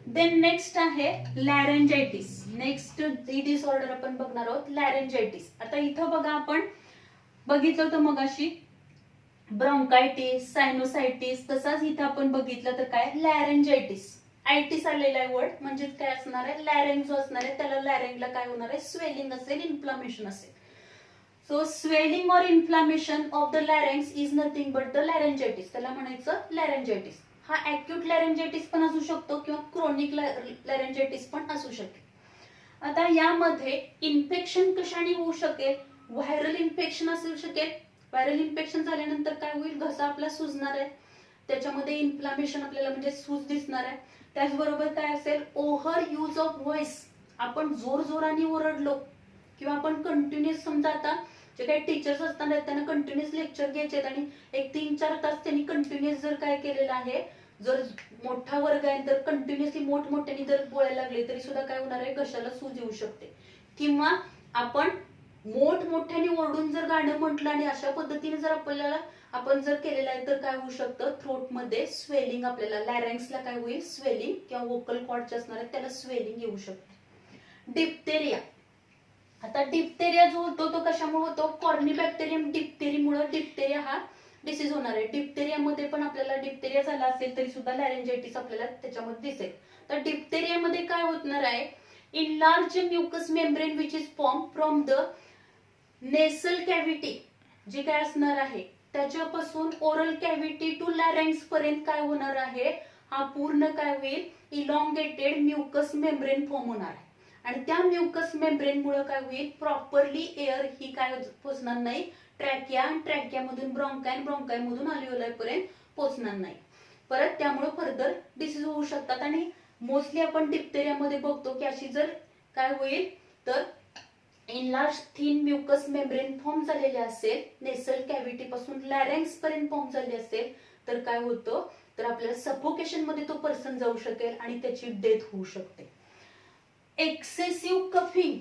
देन नेक्स्ट आहे लॅरेंजायटिस. नेक्स्ट डिसऑर्डर आपण बघणार आहोत लॅरेंजायटिस. आता इथं बघा आपण बघितलं होतं मगाशी ब्रॉन्कायटिस, सायनोसायटिस, तसाच इथं आपण बघितलं तर काय लॅरेंजायटिस. आयटिस आलेला आहे वर्ड, म्हणजे काय असणार आहे, लॅरेंग जो असणार आहे त्याला लॅरेंगला काय होणार आहे, स्वेलिंग असेल, इन्फ्लामेशन असेल. सो स्वेलिंग और inflammation of the larynx is nothing but the laryngitis. त्याला म्हणायचं लॅरेंजायटिस. हा ऍक्यूट लॅरेंजायटिस पण असू शकतो किंवा क्रोनिक लॅरेंजायटिस पण असू शकेल. आता यामध्ये इन्फेक्शन कशाने होऊ शकेल, व्हायरल इन्फेक्शन असू शकेल. व्हायरल इन्फेक्शन झाल्यानंतर काय होईल, घसा आपला सुजणार आहे, त्याच्यामध्ये इन्फ्लामेशन आपल्याला म्हणजे सूज दिसणार आहे. त्याचबरोबर काय असेल, ओव्हर यूज ऑफ व्हॉइस. आपण जोर जोराने ओरडलो किंवा आपण कंटिन्युअस, समजा आता जे काही टीचर्स असतात त्यांना कंटिन्युअस लेक्चर घ्यायचे आणि 1-3-4 तास त्यांनी कंटिन्युअस जर काय केलेलं आहे, जर मोठा वर्ग आहे तर कंटिन्युअसली मोठमोठ्याने जर बोलायला लागले तरी सुद्धा काय होणार आहे, घशाला सूज येऊ शकते. किंवा आपण मोठमोठ्याने ओरडून जर गाणं म्हटलं आणि अशा पद्धतीने जर आपण जर केलेलं आहे तर काय होऊ शकतं, थ्रोट मध्ये स्वेलिंग, आपल्याला लॅरेंग्सला काय होईल, स्वेलिंग किंवा वोकल कॉर्डचे असणार आहे त्याला स्वेलिंग येऊ शकते. डिप्थेरिया. आता डिप्थेरिया जो होतो तो कशामुळे होतो, कॉर्निबॅक्टेरियम डिप्थेरीमुळे डिप्थेरिया हा डिसीज होणार आहे. डिप्थेरियामध्ये पण आपल्याला डिप्थेरिया झाला असेल तरी सुद्धा लॅरेंजायटिस आपल्याला त्याच्यामध्ये दिसेल. तर डिप्थेरियामध्ये काय होणार आहे, enlarge mucous membrane which is form from the nasal cavity, जे काय असणार आहे त्याच्यापासून ओरल कॅव्हिटी टू लॅरेंग्स पर्यंत काय होणार आहे, हा पूर्ण काय होईल, इलॉंगेटेड म्युकस मेम्ब्रेन फॉर्म होणार आहे. आणि त्या म्युकस मेम्ब्रेन मुळे काय होईल, प्रॉपरली एअर ही काय पोचणार नाही, ट्रॅकियामधून ब्रॉन्काय, ब्रॉन्कायमधून अल्व्होलाई पर्यंत पोचणार नाही. परत त्यामुळे फर्दर डिसीज होऊ शकतात. आणि मोस्टली आपण डिप्थेरियामध्ये बघतो की अशी जर काय होईल तर enlarge thin mucous membrane form झालेले असेल, नेसल कॅव्हिटी पासून लॅरेंग्स पर्यंत फॉर्म झाले असेल तर काय होतं, तर आपल्याला सफोकेशन मध्ये तो पर्सन जाऊ शकेल आणि त्याची डेथ होऊ शकते. Excessive coughing.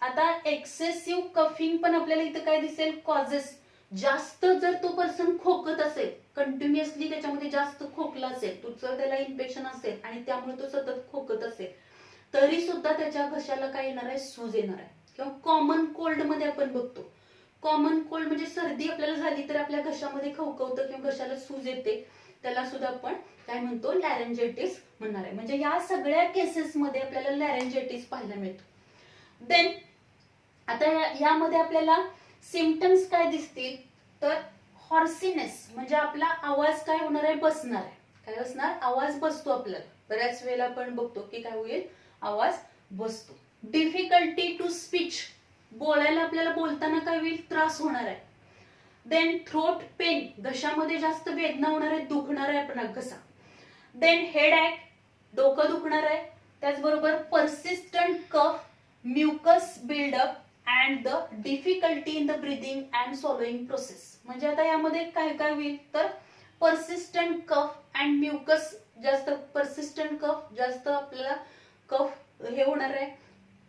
आता एक्सेसिव्ह कफिंग पण आपल्याला इथं काय दिसेल, कॉजेस. जास्त जर तो पर्सन खोकत असेल, कंटिन्युअसली त्याच्यामध्ये जास्त खोकला असेल, तुझं त्याला इन्फेक्शन असेल आणि त्यामुळे तो सतत खोकत असेल तरी सुद्धा त्याच्या घशाला काय येणार आहे, सूज येणार आहे. किंवा कॉमन कोल्ड मध्ये आपण बघतो, कॉमन कोल्ड म्हणजे सर्दी आपल्याला झाली तर आपल्या घशामध्ये खवखवतं किंवा घशाला सूज येते, त्याला सुद्धा आपण काय म्हणतो, लॅरेंजायटिस म्हणणार आहे. म्हणजे या सगळ्या केसेस मध्ये आपल्याला लॅरेंजायटिस पाहायला मिळतो. देन आता यामध्ये आपल्याला सिम्पटम्स काय दिसतील तर हॉर्सीनेस, म्हणजे आपला आवाज काय होणार आहे, बसणार आहे. काय असणार, आवाज बसतो आपल्याला. बऱ्याच वेळेला आपण बघतो की काय होईल, आवाज बसतो. डिफिकल्टी टू स्पीच, बोलायला आपल्याला बोलताना काय होईल, त्रास होणार आहे. देन थ्रोट पेन, घशामध्ये जास्त वेदना होणार आहे, दुखणार आहे आपला घसा. देन हेडॅक, डोकं दुखणार आहे. त्याचबरोबर persistent cough, mucus buildup and the difficulty in the breathing and swallowing process. म्हणजे आता यामध्ये काय काय होईल तर परसिस्टंट कफ अँड म्युकस, जास्त परसिस्टंट कफ, जास्त आपल्याला कफ हे होणार आहे,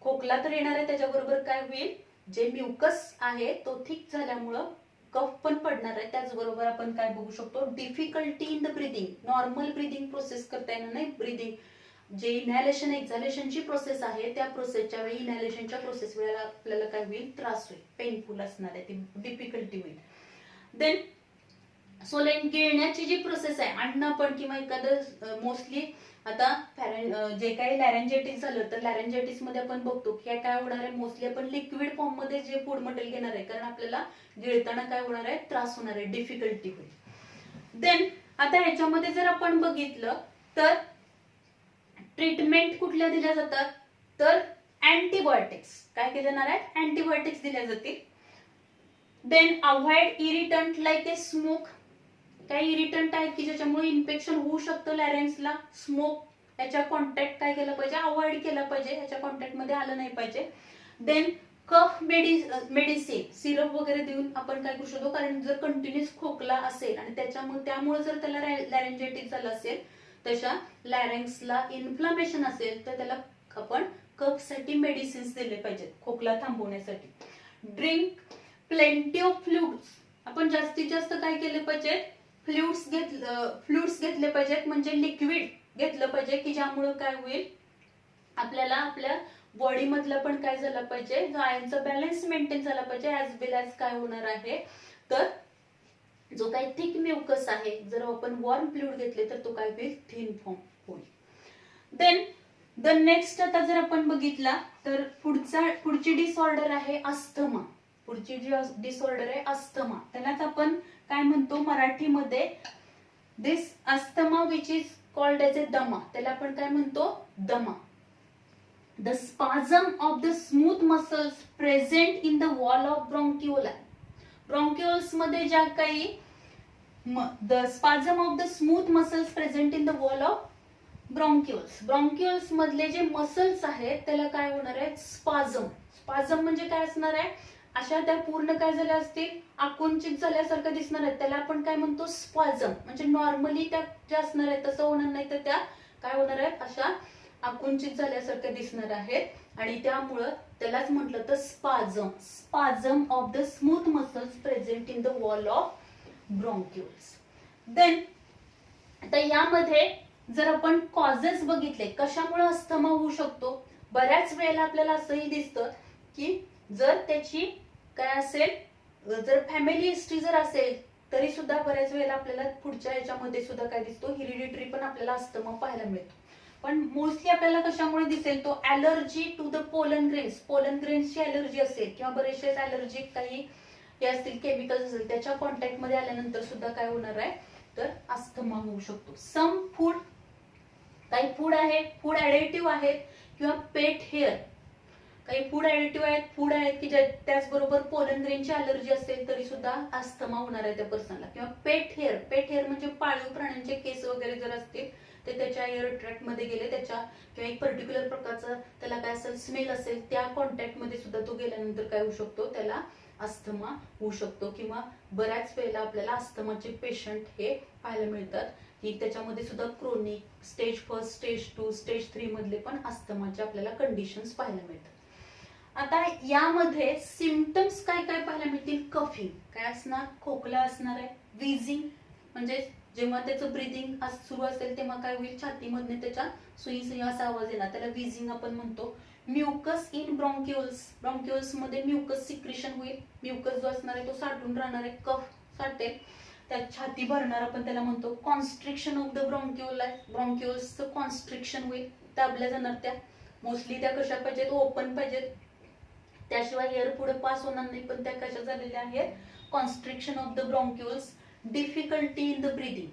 खोकला तर येणार आहे. त्याच्याबरोबर काय होईल, जे म्युकस आहे तो थिक झाल्यामुळं कफ पण पडणार आहे. त्याचबरोबर आपण काय बघू शकतो, difficulty in the breathing, normal breathing process करता येणार नाही, जे इनहॅलेशन एक्झॅलेशनची प्रोसेस आहे त्या प्रोसेसच्या वेळी, इनहॅलेशनच्या प्रोसेस वेळेला आपल्याला काय होईल, त्रास होईल, पेनफुल असणार आहे, ती डिफिकल्टी होईल. देन सोलेन गिळण्याची जी प्रोसेस आहे, अन्न पण किंवा एखादं मोस्टली आता जे काही लॅरेंजायटिस झालं तर लॅरेंजायटिस मध्ये आपण बघतो की काय होणार आहे, मोस्टली आपण लिक्विड फॉर्म मध्ये जे फूड मटेरियल घेणार आहे, कारण आपल्याला गिळताना काय होणार आहे, त्रास होणार आहे, डिफिकल्टी होईल. देन आता ह्याच्यामध्ये जर आपण बघितलं तर ट्रीटमेंट कुठल्या दिल्या जातात, तर अँटीबायोटिक्स काय केले जाणार आहेत, अँटीबायोटिक्स दिल्या जातील. देन अवॉइड इरिटंट लाईक ए स्मोक, काही इरिटंट आहेत की ज्याच्यामुळे इन्फेक्शन होऊ शकतं लॅरेन्सला, स्मोक याच्या कॉन्टॅक्ट काय केलं पाहिजे, अवॉइड केला पाहिजे, याच्या कॉन्टॅक्ट मध्ये आलं नाही पाहिजे. देन कफ मेडिसिन सिरप वगैरे देऊन आपण काय करू शकतो, कारण जर कंटिन्युअस खोकला असेल आणि त्यामुळे जर त्याला लॅरेंजायटिस झालं असेल, तशा लॅरेंक्सला इन्फ्लामेशन असेल तर त्याला आपण कफ साठी मेडिसिन्स दिले पाहिजेत खोकला थांबवण्यासाठी. ड्रिंक प्लेंटी ऑफ फ्लुइड्स, आपण जास्तीत जास्त काय केले पाहिजे, फ्लुइड्स घेतले पाहिजेत, म्हणजे लिक्विड घेतलं पाहिजे की ज्यामुळे काय होईल, आपल्याला आपल्या बॉडी मधला पण काय झालं पाहिजे, आयर्नचा बॅलन्स मेंटेन झाला पाहिजे, ऍज वेल ऍज काय होणार आहे, तर जो काही थिक म्युकस आहे, जर आपण वॉर्म फ्लुइड घेतले तर तो काय होईल, थिन फॉर्म होईल. देन द नेक्स्ट आता जर आपण बघितला तर पुढची डिसऑर्डर आहे अस्थमा. पुढची जी डिसऑर्डर आहे अस्थमा, त्यालाच आपण काय म्हणतो मराठीमध्ये, this asthma which is called as a दमा, त्याला आपण काय म्हणतो, दमा. The spasm of the smooth muscles present in the wall of bronchiole, bronchioles मध्ये ज्या काही the spasm of the smooth muscles present in the wall of bronchioles मधले जे मसल्स आहेत त्याला काय होणार आहे, स्पाझम. स्पाझम म्हणजे काय असणार आहे, अशा त्या पूर्ण काय झाल्या असतील, आकुंचित झाल्यासारखं दिसणार आहेत, त्याला आपण काय म्हणतो, स्पाझम. म्हणजे नॉर्मली त्या ज्या असणार आहेत तसं होणार नाही, तर त्या काय होणार आहेत, अशा आकुंचित झाल्यासारखं दिसणार आहेत आणि त्यामुळं त्यालाच म्हटलं तर spasm of the smooth muscles present in the wall of bronchioles. Then आता यामध्ये जर आपण कॉजेस बघितले कशामुळे अस्थमा होऊ शकतो, बऱ्याच वेळेला आपल्याला असंही दिसतं की जर त्याची काय असेल, जर फॅमिली हिस्ट्री जर असेल तरी सुद्धा बऱ्याच वेळेला आपल्याला पुढच्या याच्यामध्ये सुद्धा काय दिसतो, हेरिडिटरी पण आपल्याला अस्थमा पाहायला मिळतो. पण मोस्टली आपल्याला कशामुळे दिसेल, तो ॲलर्जी टू द पोलन ग्रेन्सची ॲलर्जी असेल किंवा बरेचसे ॲलर्जिक काही हे असतील, केमिकल्स असेल, त्याच्या कॉन्टॅक्ट मध्ये आल्यानंतर सुद्धा काय होणार आहे, तर अस्थमा होऊ शकतो. सम फूड, काही फूड आहे, फूड ऍडिटिव्ह आहेत किंवा पेट हेअर, काही फूड ऍडिटिव्ह आहेत, फूड आहेत की त्याचबरोबर पोलन ग्रेनची अलर्जी असेल तरी सुद्धा अस्थमा होणार आहे त्या पर्सनला. किंवा पेट हेअर म्हणजे पाळीव प्राण्यांचे केस वगैरे जर असतील ते त्याच्या एअर ट्रॅक्ट मध्ये गेले, त्याच्या किंवा एक पर्टिक्युलर प्रकारचा त्याला काय असेल, स्मेल असेल, त्या कॉन्टॅक्ट मध्ये सुद्धा तो गेल्यानंतर काय होऊ शकतो, त्याला अस्थमा होऊ शकतो. किंवा बऱ्याच वेळेला आपल्याला अस्थमाचे पेशंट हे पाहायला मिळतात की त्याच्यामध्ये सुद्धा क्रोनिक स्टेज 1, स्टेज 2, स्टेज 3 मधले पण अस्थमाचे आपल्याला कंडिशन्स पाहायला मिळतात. आता यामध्ये सिम्पटम्स काय काय पाहायला मिळतील, कफिंग काय असणार, खोकला असणार आहे, विझिंग म्हणजे जेव्हा त्याचं ब्रीदिंग सुरू असेल तेव्हा काय होईल, छातीमधने त्याच्या सुई असा आवाज येणार, त्याला विझिंग आपण म्हणतो. म्युकस इन ब्रॉन्क्युल्स मध्ये म्युकस सिक्रेशन होईल, म्युकस जो असणार आहे तो साठून राहणार आहे, कफ साठेल, त्यात छाती भरणार, आपण त्याला म्हणतो. कॉन्स्ट्रिक्शन ऑफ द ब्रॉन्क्युल्सचं कॉन्स्ट्रिक्शन होईल, दाबल्या जाणार त्या, मोस्टली त्या कशा पाहिजेत, ओपन पाहिजेत, त्याशिवाय एअर पुढे पास होणार नाही, पण त्या कशा झालेल्या आहेत, constriction of the bronchioles. Difficulty in the breathing,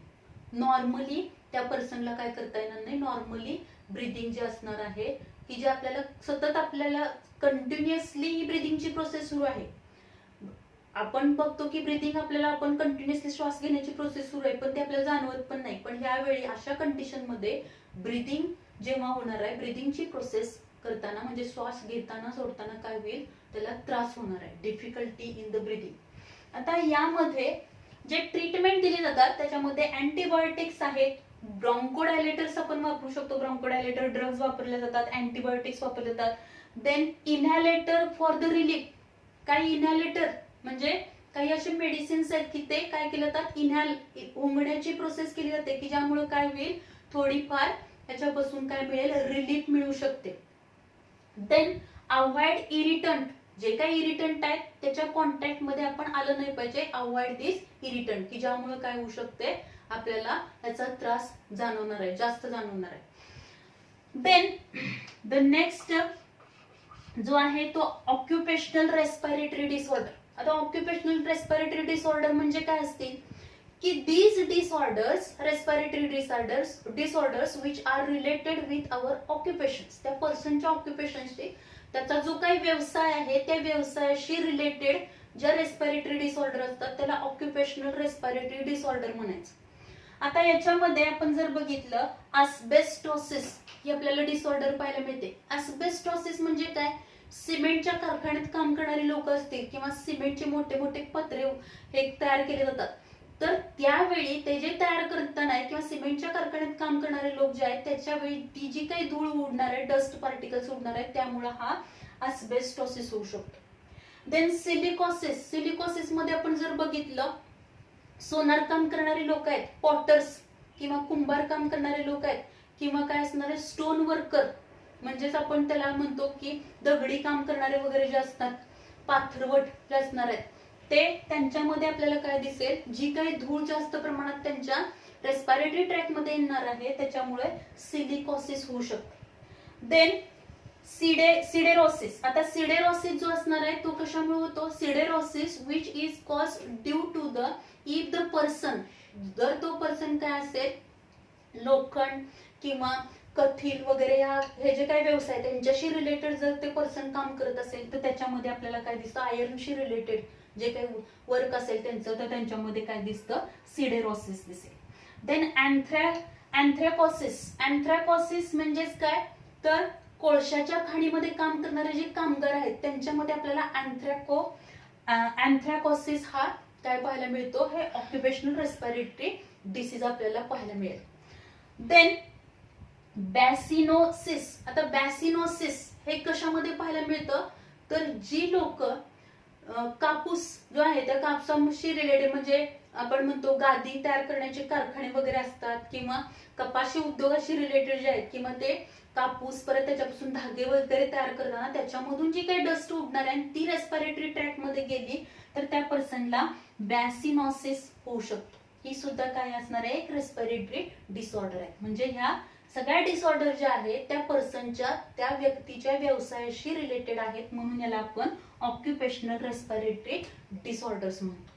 normally त्या पर्सनला काय करता येणार नाही, नॉर्मली ब्रीदिंग जे असणार आहे की जे आपल्याला सतत आपल्याला कंटिन्युअसली ही ब्रीदिंगची प्रोसेस सुरू आहे, आपण बघतो की ब्रीदिंग आपल्याला आपण कंटिन्युअसली श्वास घेण्याची प्रोसेस सुरू आहे पण ते आपल्याला जाणवत पण नाही, पण ह्यावेळी अशा कंडिशन मध्ये ब्रीदिंग जेव्हा होणार आहे, ब्रीदिंगची प्रोसेस करताना म्हणजे श्वास घेताना सोडताना काय होईल, त्याला त्रास होणार आहे, डिफिकल्टी इन द ब्रीदिंग. आता यामध्ये जे ट्रीटमेंट दिले जातात त्याच्यामध्ये अँटीबायोटिक्स आहेत, ब्रॉन्कोडायलेटर्स आपण वापरू शकतो, ब्रॉन्कोडायलेटर ड्रग्ज वापरले जातात, अँटीबायोटिक्स वापरले जातात. देन इनहॅलेटर फॉर द रिलीफ, काही इनहॅलेटर म्हणजे काही असे मेडिसिन्स आहेत की ते काय केले जातात, उंगण्याची प्रोसेस केली जाते की ज्यामुळे काय होईल, थोडीफार ह्याच्यापासून काय मिळेल, रिलीफ मिळू शकते. देन अवॉइड इरिटंट, जे काही इरिटंट आहेत त्याच्या कॉन्टॅक्ट मध्ये आपण आलं नाही पाहिजे. अवॉइड दिस इरिटंट, की ज्यामुळे काय होऊ शकते, आपल्याला त्याचा त्रास जाणवणार आहे, जास्त जाणवणार आहे. देन द नेक्स्ट जो आहे तो ऑक्युपेशनल रेस्पिरेटरी डिसऑर्डर. आता ऑक्युपेशनल रेस्पिरेटरी डिसऑर्डर म्हणजे काय असतील, की these disorders, respiratory disorders which are related with our occupations, त्या पर्सनच्या ऑक्युपेशनशी, त्याचा जो काही व्यवसाय आहे त्या व्यवसायाशी रिलेटेड ज्या रेस्पिरेटरी डिसऑर्डर असतात त्याला ऑक्युपेशनल रेस्पिरेटरी डिसऑर्डर म्हणायचं. आता याच्यामध्ये आपण जर बघितलं, अस्बेस्टोसिस ही आपल्याला डिसऑर्डर पाहायला मिळते. अस्बेस्टोसिस म्हणजे काय, सिमेंटच्या कारखान्यात काम करणारी लोक असतील किंवा सिमेंटचे मोठे मोठे पत्रे हे तयार केले जातात, तर त्यावेळी ते जे तयार करताना किंवा सिमेंटच्या कारखान्यात काम करणारे लोक जे आहेत त्याच्यावेळी ती जी काही धूळ उडणार आहे, डस्ट पार्टिकल्स उडणार आहेत, त्यामुळे हा अस्बेस्टोसिस होऊ शकतो. Then silicosis. सिलिकोसिस मध्ये आपण जर बघितलं, सोनार काम करणारे लोक आहेत, पॉटर्स किंवा कुंभार काम करणारे लोक आहेत, किंवा काय असणारे स्टोन वर्कर, म्हणजेच आपण त्याला म्हणतो की दगडी काम करणारे वगैरे जे असतात, पाथरवट जे असणार आहेत, ते त्यांच्यामध्ये आपल्याला काय दिसेल, जी काही धूळ जास्त प्रमाणात त्यांच्या रेस्पिरेटरी ट्रॅक मध्ये येणार आहे त्याच्यामुळे सिलिकोसिस होऊ शकते. Then siderosis. आता सिडेरोसिस जो असणार आहे तो कशामुळे होतो, siderosis which is cause due to the, if the person, जर तो पर्सन काय असेल, लोखंड किंवा कथील वगैरे हे जे काही व्यवसाय त्यांच्याशी रिलेटेड जर ते पर्सन काम करत असेल तर त्याच्यामध्ये आपल्याला काय दिसतं, आयर्नशी रिलेटेड जे काही वर्क असेल त्यांचं, तर त्यांच्यामध्ये काय दिसतं, सिडेरोसिस दिसेल. देन अँथ्रॅकोसिस. अँथ्रॅकोसिस म्हणजेच काय, तर कोळशाच्या खाणीमध्ये काम करणारे जे कामगार आहेत त्यांच्यामध्ये आपल्याला अँथ्रॅकोसिस हा काय पाहायला मिळतो, हे ऑक्युपेशनल रेस्पिरेटरी डिसीज आपल्याला पाहायला मिळेल. देन बॅसिनोसिस. आता बॅसिनोसिस हे कशामध्ये पाहायला मिळतं, तर जी लोक कापूस जो आहे त्या कापसाशी रिलेटेड, म्हणजे आपण म्हणतो गादी तयार करण्याचे कारखाने वगैरे असतात, किंवा कपाशी उद्योगाशी रिलेटेड जे आहेत, किंवा ते कापूस परत त्याच्यापासून धागे वगैरे तयार करताना त्याच्यामधून जी काही डस्ट उडणार आहे ती रेस्पिरेटरी ट्रॅक मध्ये गेली तर त्या पर्सनला बॅसिनोसिस होऊ शकतो. ही सुद्धा काय असणार आहे, एक रेस्पिरेटरी डिसऑर्डर आहे. म्हणजे ह्या सगळ्या डिसऑर्डर ज्या आहेत त्या पर्सनच्या, त्या व्यक्तीच्या व्यवसायाशी रिलेटेड आहेत, म्हणून याला आपण ऑक्युपेशनल रेस्पिरेटरी डिसऑर्डर्स म्हणतो.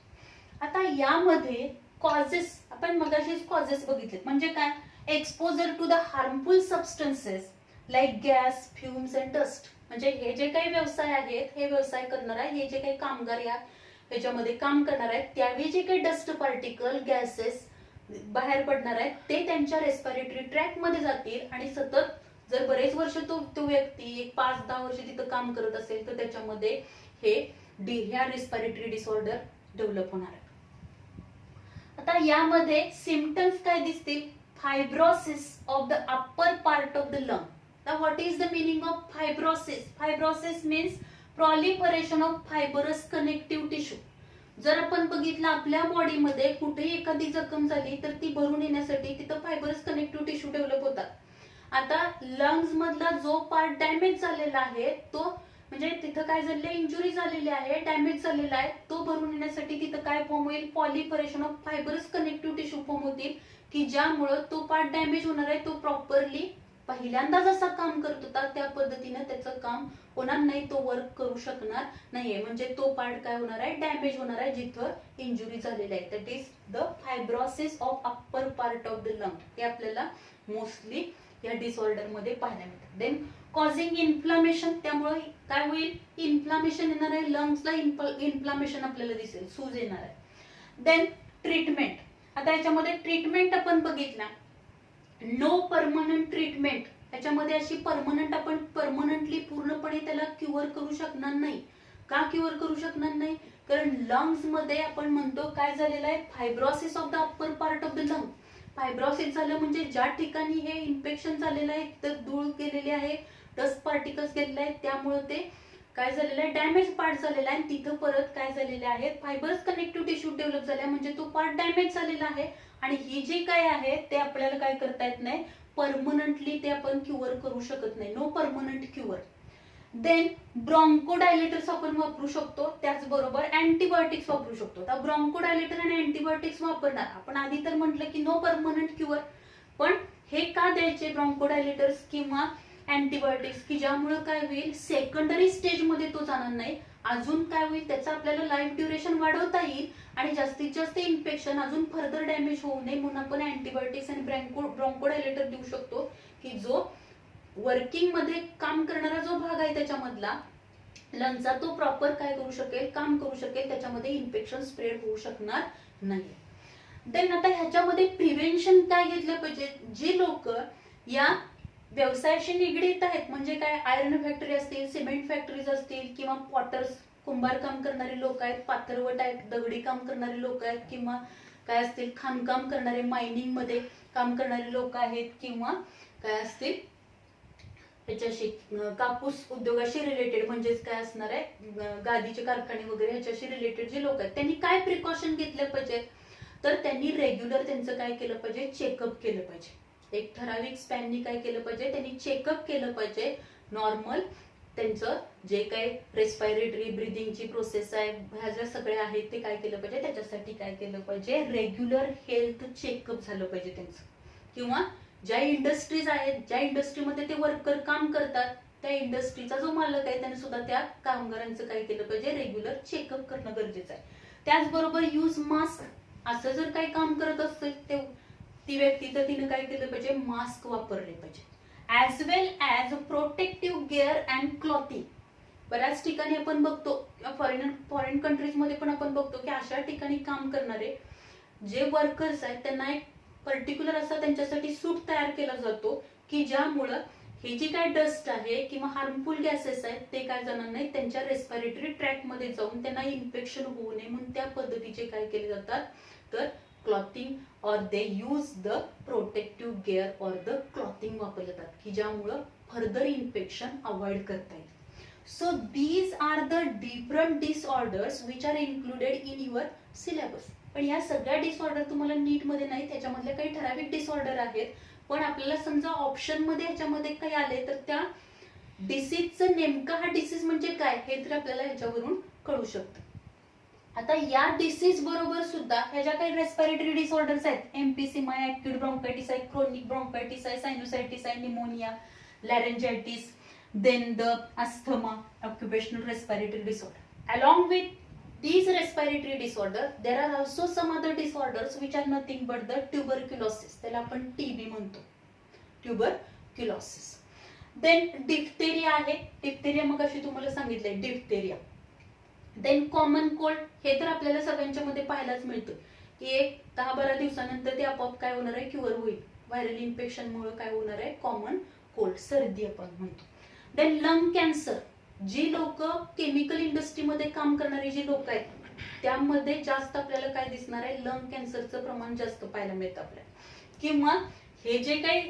आता यामध्ये कॉजेस, आपण मगाशीच कॉजेस बघितले, म्हणजे काय, exposure to the harmful substances like gas, fumes and dust. म्हणजे हे जे काही व्यवसाय आहेत, हे व्यवसाय करणार आहे, हे जे काही कामगार याच्यामध्ये काम करणार आहेत, त्यावेळी जे काही डस्ट पार्टिकल, गॅसेस बाहेर पडणार आहेत ते त्यांच्या रेस्पिरेटरी ट्रॅक मध्ये जातील, आणि सतत जर बरेच वर्ष तो व्यक्ती 5-10 वर्ष तिथं काम करत असेल तर त्याच्यामध्ये ह्या रेस्पिरेटरी डिसऑर्डर डेव्हलप होणार आहे. आता यामध्ये सिम्पटम्स काय दिसतील, fibrosis of the upper part of the lung. Now what is the meaning of fibrosis? Fibrosis means proliferation of fibrous connective tissue. जर आपण बघितलं आपल्या बॉडीमध्ये कुठेही एखादी जखम झाली तर ती भरून येण्यासाठी तिथं फायबरस कनेक्टिव्ह टिश्यू डेव्हलप होतात. आता लंग्स मधला जो पार्ट डॅमेज झालेला आहे तो, म्हणजे तिथं काय झालेलं आहे, इंजुरी झालेली आहे, डॅमेज झालेला आहे, तो भरून येण्यासाठी तिथं काय फॉर्म होईल, proliferation of fibrous connective tissue form होतील, की ज्यामुळं तो पार्ट डॅमेज होणार आहे, तो प्रॉपरली पहिल्यांदा जसा काम करत होता त्या पद्धतीने त्याचं काम होणार नाही, तो वर्क करू शकणार नाहीये. म्हणजे तो पार्ट काय होणार आहे, डॅमेज होणार आहे जिथं इंजुरी झालेली आहे. That is the fibrosis of upper part of the lung. हे आपल्याला मोस्टली या डिसऑर्डर मध्ये पाहायला मिळतं. Then causing inflammation. त्यामुळे काय होईल, इन्फ्लामेशन येणार आहे, लंग्सला इन्फ्लामेशन आपल्याला दिसेल, सूज येणार आहे. Then treatment. आता याच्यामध्ये ट्रीटमेंट आपण बघितला, नो परमनंट ट्रीटमेंट. याच्यामध्ये अशी आपण परमनंटली पूर्णपणे त्याला क्युअर करू शकणार नाही. का क्युअर करू शकणार नाही, कारण लंग्स मध्ये आपण म्हणतो काय झालेलं आहे, fibrosis of the upper part of the lung. Fibrosis झालं म्हणजे ज्या ठिकाणी हे इन्फेक्शन झालेलं आहे तर धूळ गेलेली आहे, डस्ट पार्टिकल्स गेलेले आहेत, त्यामुळे ते काय झालेलं आहे, डॅमेज पार्ट झालेला आहे. तिथं परत काय झालेले आहेत, फायबर्स कनेक्टिव्ह टिश्यू डेव्हलप झाले, म्हणजे तो पार्ट डॅमेज झालेला आहे आणि ही जी काय आहे ते आपल्याला काय करता येत नाही, परमनंटली ते आपण क्युअर करू शकत नाही, नो परमनंट क्युअर. देन ब्रॉन्कोडायलेटर्स आपण वापरू शकतो, त्याचबरोबर अँटीबायोटिक्स वापरू शकतो. तर ब्रॉन्कोडायलेटर आणि अँटीबायोटिक्स वापरणार आपण. आधी तर म्हटलं की नो परमनंट क्युअर, पण हे का द्यायचे ब्रॉन्कोडायलेटर्स किंवा अँटीबायोटिक्स, की ज्यामुळे काय होईल, सेकंडरी स्टेज मध्ये तो जाणार नाही, अजून काय होईल, त्याचा आपल्याला लाईफ ड्युरेशन वाढवता येईल आणि जास्तीत जास्त इन्फेक्शन अजून फर्दर डॅमेज होऊ नये म्हणून आपण अँटीबायोटिक्स आणि ब्रॉन्कोडायलेटर देऊ शकतो, की जो वर्किंग मध्ये काम करणारा जो भाग आहे त्याच्यामधला लंगचा, तो प्रॉपर काय करू शकेल, काम करू शकेल, त्याच्यामध्ये इन्फेक्शन स्प्रेड होऊ शकणार नाही. देन आता ह्याच्यामध्ये प्रिव्हेन्शन काय घेतलं पाहिजे, जी लोक या व्यवसायाशी निगडीत आहेत, म्हणजे काय, आयर्न फॅक्टरी असतील, सिमेंट फॅक्टरीज असतील, किंवा पॉटर्स, कुंभार काम करणारे लोक आहेत, पातळवट आहेत, दगडी काम करणारे लोक आहेत, किंवा काय असतील, खाणकाम करणारे, मायनिंग मध्ये काम करणारे लोक आहेत, किंवा काय असतील ह्याच्याशी कापूस उद्योगाशी रिलेटेड, म्हणजेच काय असणार आहे, गादीचे कारखाने वगैरे ह्याच्याशी रिलेटेड जे लोक आहेत, त्यांनी काय प्रिकॉशन घेतले पाहिजे, तर त्यांनी रेग्युलर त्यांचं काय केलं पाहिजे, चेकअप केलं पाहिजे. एक ठराविक स्पॅननी काय केलं पाहिजे, त्यांनी चेकअप केलं पाहिजे. नॉर्मल त्यांचं जे काही रेस्पिरेटरी ब्रिदिंगची प्रोसेस आहे, ह्या ज्या सगळ्या आहेत ते काय केलं पाहिजे, त्याच्यासाठी काय केलं पाहिजे, रेग्युलर हेल्थ चेकअप झालं पाहिजे त्यांचं. किंवा ज्या इंडस्ट्रीज आहेत, ज्या इंडस्ट्रीमध्ये ते वर्कर काम करतात, त्या इंडस्ट्रीचा जो मालक आहे त्याने सुद्धा त्या कामगारांचं काय केलं पाहिजे, रेग्युलर चेकअप करणं गरजेचं आहे. त्याचबरोबर यूज मास्क, असं जर काही काम करत असेल ती व्यक्ती, तर तिने काय केलं पाहिजे, मास्क वापरले पाहिजे. As well as protective gear and clothing. बऱ्याच ठिकाणी आपण बघतो, फॉरेन कंट्रीज मध्ये पण आपण बघतो की अशा ठिकाणी काम करणारे जे वर्कर्स आहेत त्यांना एक पर्टिक्युलर असा त्यांच्यासाठी सूट तयार केला जातो, की ज्यामुळं ही जी काय डस्ट आहे किंवा हार्मफुल गॅसेस आहेत ते काय जाणार नाही, त्यांच्या रेस्पिरेटरी ट्रॅक मध्ये जाऊन त्यांना इन्फेक्शन होऊ नये म्हणून त्या पद्धतीचे काय केले जातात, तर clothing or they use the protective gear or the clothing वापरले जातात, की ज्यामुळं फर्दर इन्फेक्शन अवॉइड करता येईल. So these are the different disorders which are included in your syllabus. पण या सगळ्या डिसऑर्डर तुम्हाला नीट मध्ये नाही, त्याच्यामधले काही ठराविक डिसऑर्डर आहेत, पण आपल्याला समजा ऑप्शन मध्ये ह्याच्यामध्ये काही आले तर त्या डिसीजचं नेमका हा डिसीज म्हणजे काय हे तर आपल्याला ह्याच्यावरून कळू शकतं. आता या डिसीज बरोबर सुद्धा ह्या ज्या काही रेस्पिरेटरी डिसऑर्डर्स आहेत, एम्फिसिमा आहे, अॅक्यूट ब्रॉन्कायटिस आहे, क्रोनिक ब्रॉन्कायटिस आहे, सायनोसायटिस आहे, pneumonia, laryngitis, then the asthma, occupational respiratory disorder. Along with these respiratory disorder there are also some other disorders which are nothing but the tuberculosis, त्याला आपण TB म्हणतो, tuberculosis. Then diphtheria आहे, diphtheria मग अशी तुम्हाला सांगितलंय diphtheria. Then common cold, हे तर आपल्याला सगळ्यांच्या मध्ये पाहायलाच मिळतं की एक 10-12 दिवसानंतर ते आपोआप काय होणार आहे, क्युअर होईल. व्हायरल इन्फेक्शन मुळे काय होणार आहे, कॉमन कोल्ड, सर्दी आपण म्हणतो. देन लंग कॅन्सर, जी लोक केमिकल इंडस्ट्रीमध्ये काम करणारी जी लोक आहेत त्यामध्ये जास्त आपल्याला काय दिसणार आहे, लंग कॅन्सरचं प्रमाण जास्त पाहायला मिळतं आपल्याला. किंवा हे जे काही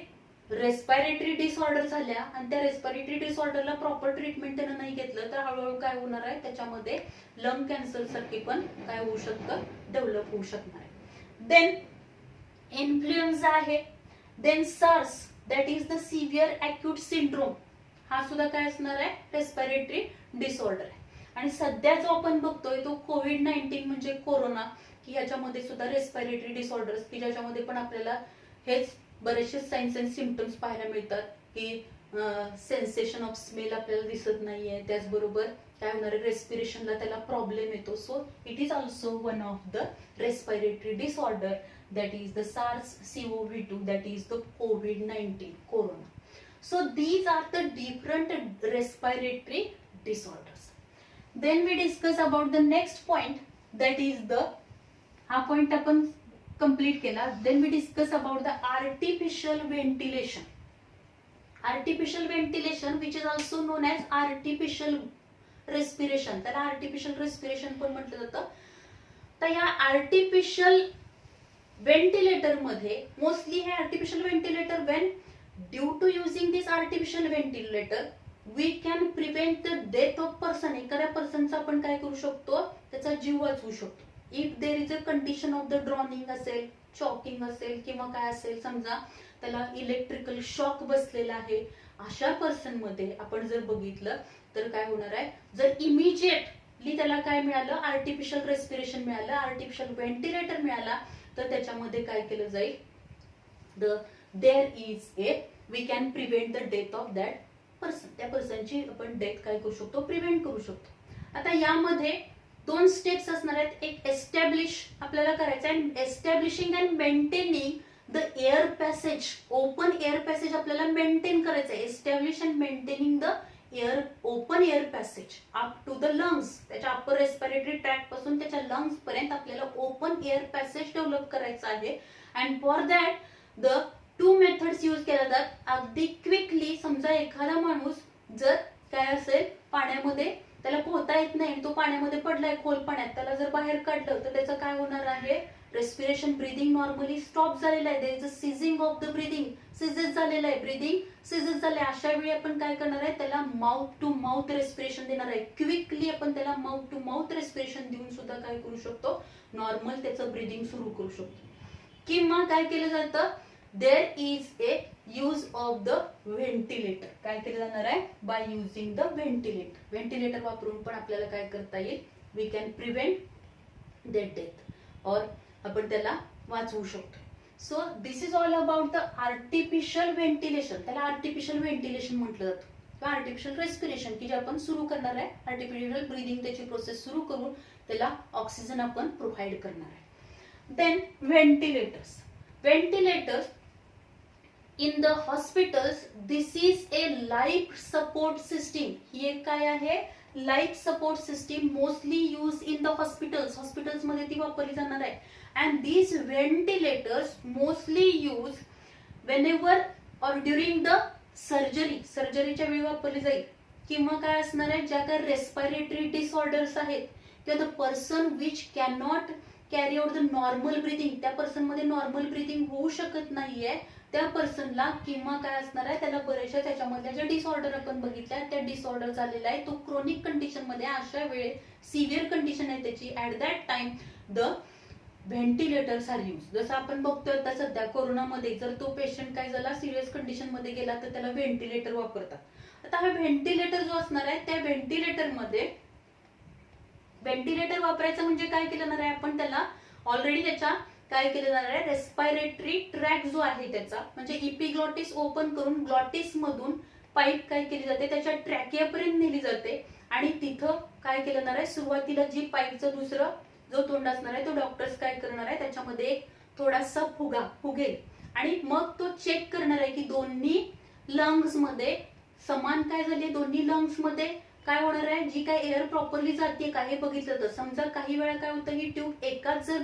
रेस्पिरेटरी डिसऑर्डर झाल्या आणि त्या रेस्पिरेटरी डिसऑर्डरला प्रॉपर ट्रीटमेंट त्यानं नाही घेतलं तर हळूहळू काय होणार आहे, त्याच्यामध्ये लंग कॅन्सर सारखी पण काय होऊ शकतं, डेव्हलप होऊ शकणार आहे. देन इन्फ्लुएन्झा आहे. Then SARS, that is the severe acute syndrome, हा सुद्धा काय असणार आहे, रेस्पिरेटरी डिसऑर्डर आहे. आणि सध्या जो आपण बघतोय तो कोविड-19 म्हणजे कोरोना, की ह्याच्यामध्ये सुद्धा रेस्पिरेटरी डिसऑर्डर्स, की ज्याच्यामध्ये पण आपल्याला हेच बरेचसे साइन्स अँड सिम्पटम्स पाहायला मिळतात, की सेन्सेशन ऑफ स्मेल आपल्याला दिसत नाहीये, त्याचबरोबर काय होणार आहे, रेस्पिरेशनला त्याला प्रॉब्लेम येतो. So it is also one of the respiratory disorder, that is the SARS-CoV-2, that is the covid corona. So these are the different respiratory disorders. Then we discuss about the next point, that is the, हा point आपण complete केला. Then we discuss about the artificial ventilation. Artificial ventilation which is also known as artificial respiration, त्याला artificial respiration पण म्हटलं जातं. तर या artificial ventilator मध्ये मोस्टली हे artificial ventilator, when due to using this artificial ventilator we can prevent the death of person, एखाद्या पर्सनचा आपण काय करू शकतो, त्याचा जीव वाचवू शकतो. If there is a condition of the drowning असेल चॉकिंग असेल किंवा काय असेल, समजा त्याला इलेक्ट्रिकल शॉक बसलेला आहे, अशा पर्सन मध्ये आपण जर बघितलं तर काय होणार आहे, जर इमिजिएटली त्याला काय मिळालं, आर्टिफिशियल रेस्पिरेशन मिळालं, आर्टिफिशियल व्हेंटिलेटर मिळाला, तर त्याच्यामध्ये काय केलं जाईल, there is a we can prevent the death of that person, त्या पर्सनची आपण डेथ काय करू शकतो, प्रिव्हेंट करू शकतो. आता यामध्ये दोन स्टेप्स असणार आहेत, एक एस्टॅब्लिश आपल्याला करायचं आहे, establishing and maintaining the air passage, open air passage आपल्याला मेंटेन करायचं आहे, establish and maintaining the open air passage up to the lungs, त्याच्या अप्पर रेस्पिरेटरी ट्रॅक्ट पासून त्याच्या लंग्स पर्यंत आपल्याला ओपन एअर पॅसेज डेव्हलप करायचं आहे. And for that the two methods use केल्या जातात. अगदी क्विकली, समजा एखादा माणूस जर काय असेल पाण्यामध्ये, त्याला पोहता येत नाही, तो पाण्यामध्ये पडलाय खोल पाण्यात, त्याला जर बाहेर काढलं तर त्याचं काय होणार आहे, रेस्पिरेशन ब्रीदिंग नॉर्मली स्टॉप झालेलं आहे, there is a ceasing of the breathing, ceases झालेलं आहे, ब्रीदिंग सीजेस झाले. अशा वेळी आपण काय करणार आहे, त्याला माउथ टू माउथ रेस्पिरेशन देणार आहे. क्विकली आपण त्याला माउथ टू माउथ रेस्पिरेशन देऊन सुद्धा काय करू शकतो, नॉर्मल त्याचं ब्रीदिंग सुरू करू शकतो. किंवा काय केलं जातं, there is a use of the ventilator, काय केलं जाणार आहे, by using the ventilator, ventilator वापरून पण आपल्याला काय करता येईल, we can prevent that death, और आपण त्याला वाचवू शकतो. So this is all about the artificial ventilation, त्याला आर्टिफिशियल व्हेंटिलेशन म्हटलं जातं किंवा आर्टिफिशियल रेस्पिरेशन, की जे आपण सुरू करणार आहे, आर्टिफिशियल ब्रीदिंग त्याची प्रोसेस सुरू करून त्याला ऑक्सिजन आपण प्रोव्हाइड करणार आहे. Then ventilators, ventilators in the hospitals, this is a life support system, ही एक काय आहे, life support system, mostly use in the hospitals, hospitals मध्ये ती वापरली जाणार आहे. And these ventilators mostly use whenever और ड्युरिंग द सर्जरी, सर्जरीच्या वेळी वापरली जाईल, किंवा काय असणार आहे, ज्या काही रेस्पिरेटरी डिसऑर्डर्स आहेत किंवा the person which can not carry out the normal breathing, त्या पर्सन मध्ये नॉर्मल ब्रीदिंग होऊ शकत नाहीये त्या पर्सनला, किंवा काय असणार आहे, त्याला बरेचशा त्याच्यामधल्या ज्या डिसऑर्डर आपण बघितल्या त्या डिसऑर्डर झालेला आहे, तो क्रोनिक कंडिशन मध्ये, अशा वेळी सिव्हिअर कंडिशन आहे त्याची, at that time the ventilators are use. जसं आपण बघतोय आता सध्या कोरोनामध्ये, जर तो पेशंट काय झाला, सिरियस कंडिशन मध्ये गेला, तर त्याला व्हेंटिलेटर वापरतात. आता हा व्हेंटिलेटर जो असणार आहे, त्या व्हेंटिलेटर मध्ये, व्हेंटिलेटर वापरायचं म्हणजे काय केलं जाणार आहे, आपण त्याला ऑलरेडी त्याच्या काय केलं जाणार आहे, रेस्पिरेटरी ट्रॅक जो आहे त्याचा, म्हणजे इपिग्लॉटिस ओपन करून ग्लॉटिस मधून पाईप काय केली जाते, त्याच्या ट्रॅकियापर्यंत नेली जाते, आणि तिथं काय केलं जाणार आहे, सुरुवातीला जी पाईपचं दुसरं जो तोंड असणार आहे, तो डॉक्टर्स काय करणार आहे, त्याच्यामध्ये एक थोडासा फुगेल, आणि मग तो चेक करणार आहे की दोन्ही लंग्स मध्ये समान काय झाले, दोन्ही लंग्स मध्ये काय होणार आहे, जी काय एअर प्रॉपरली जाते का हे बघितलं तर. समजा काही वेळा काय होतं, ही ट्यूब एकाच जर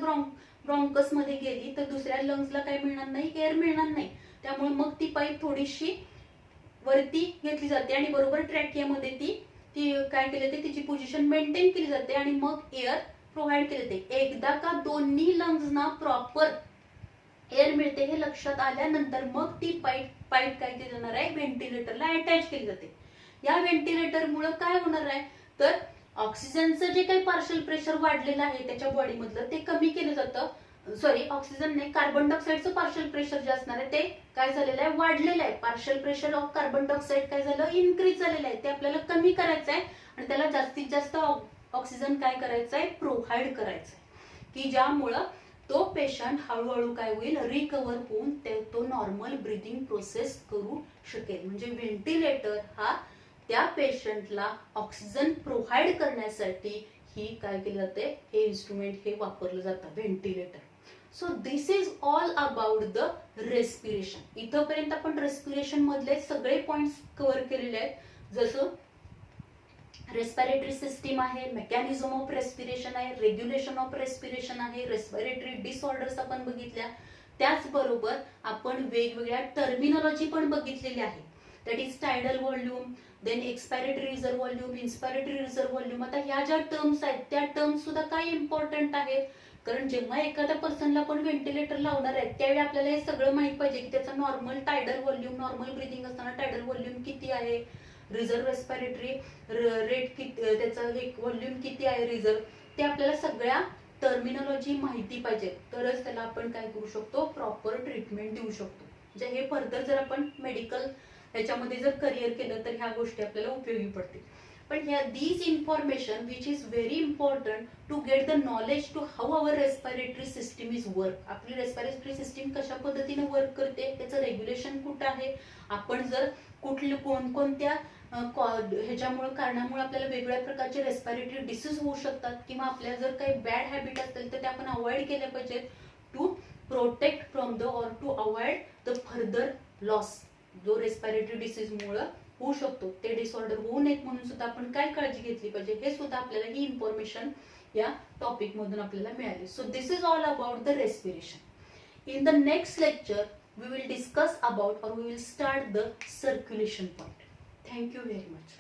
ब्रॉन्कस मध्ये गेली तर दुसऱ्या लंग्सला काय मिळणार नाही, एअर मिळणार नाही, त्यामुळे मग ती पाईप थोडीशी वरती घेतली जाते आणि बरोबर ट्रॅकियामध्ये ती काय केली जाते, तिची पोझिशन मेंटेन केली जाते आणि मग एअर प्रोव्हाइड केले जाते. एकदा का दोन्ही लंग्सना प्रॉपर एअर मिळते हे लक्षात आल्यानंतर मग ती पाईप काय केली जाणार आहे, व्हेंटिलेटरला अटॅच केली जाते. या व्हेंटिलेटरमुळे काय होणार आहे, तर ऑक्सिजनचं जे काही पार्शल प्रेशर वाढलेलं आहे त्याच्या बॉडीमधलं ते कमी केलं जातं, सॉरी ऑक्सिजन नाही, कार्बन डायऑक्साईडचं पार्शल प्रेशर जे असणार आहे ते काय झालेलं आहे, वाढलेलं आहे. Partial pressure of carbon dioxide काय झालं, इन्क्रीज झालेलं आहे, ते आपल्याला कमी करायचं आहे आणि त्याला जास्तीत जास्त ऑक्सिजन काय करायचं आहे, प्रोव्हाइड करायचं आहे, की ज्यामुळं तो पेशंट हळूहळू काय होईल, रिकव्हर होऊन तो नॉर्मल ब्रीदिंग प्रोसेस करू शकेल. म्हणजे व्हेंटिलेटर हा त्या पेशंटला ऑक्सिजन प्रोव्हाइड करण्यासाठी ही काय केलं जाते, हे इन्स्ट्रुमेंट हे वापरलं जातं, ventilator. So this is all about the respiration. इथपर्यंत आपण रेस्पिरेशन मधले सगळे पॉइंट्स कव्हर केलेले आहेत, जसं रेस्पिरेटरी सिस्टीम आहे, मेकॅनिझम ऑफ रेस्पिरेशन आहे, रेग्युलेशन ऑफ रेस्पिरेशन आहे, रेस्पिरेटरी डिसऑर्डर्स आपण बघितल्या, त्याचबरोबर आपण वेगवेगळ्या टर्मिनॉलॉजी पण बघितलेली आहे. That is tidal volume, then expiratory reserve volume, inspiratory reserve volume. आता ह्या ज्या टर्म्स आहेत त्या टर्म्स सुद्धा काय इम्पॉर्टंट आहेत, कारण जेव्हा एखाद्या पर्सनला आपण व्हेंटिलेटर लावणार आहे त्यावेळी आपल्याला हे सगळं माहित पाहिजे की त्याचा normal tidal volume, normal breathing असताना टायडल व्हॉल्यूम किती आहे, रिझर्व रेस्पिरेटरी रेट किती, त्याचा व्हॉल्यूम किती आहे रिझर्व, ते आपल्याला सगळ्या टर्मिनॉलॉजी माहिती पाहिजे, तरच त्याला आपण काय करू शकतो, प्रॉपर ट्रीटमेंट देऊ शकतो. म्हणजे हे फर्दर जर आपण मेडिकल ह्याच्यामध्ये जर करिअर केलं तर ह्या गोष्टी आपल्याला उपयोगी पडतील. पण ह्या these information which is very important to get the knowledge to how our respiratory system is work. आपली रेस्पिरेटरी सिस्टीम कशा पद्धतीने वर्क करते, त्याचं रेग्युलेशन कुठं आहे, आपण जर कोणकोणत्या ह्याच्यामुळे कारणामुळे आपल्याला वेगवेगळ्या प्रकारचे रेस्पिरेटरी डिसीज होऊ शकतात, किंवा आपल्याला जर काही बॅड हॅबिट असतील तर ते आपण अवॉइड केले पाहिजेत to protect from the or to avoid the further loss जो रेस्पिरेटरी डिसीजमुळे होऊ शकतो, ते डिसऑर्डर होऊ नयेत म्हणून सुद्धा आपण काय काळजी घेतली पाहिजे हे सुद्धा आपल्याला ही इन्फॉर्मेशन या टॉपिक मधून आपल्याला मिळाली. So this is all about the respiration. In the next lecture, we will discuss about or we will start the circulation part. Thank you very much.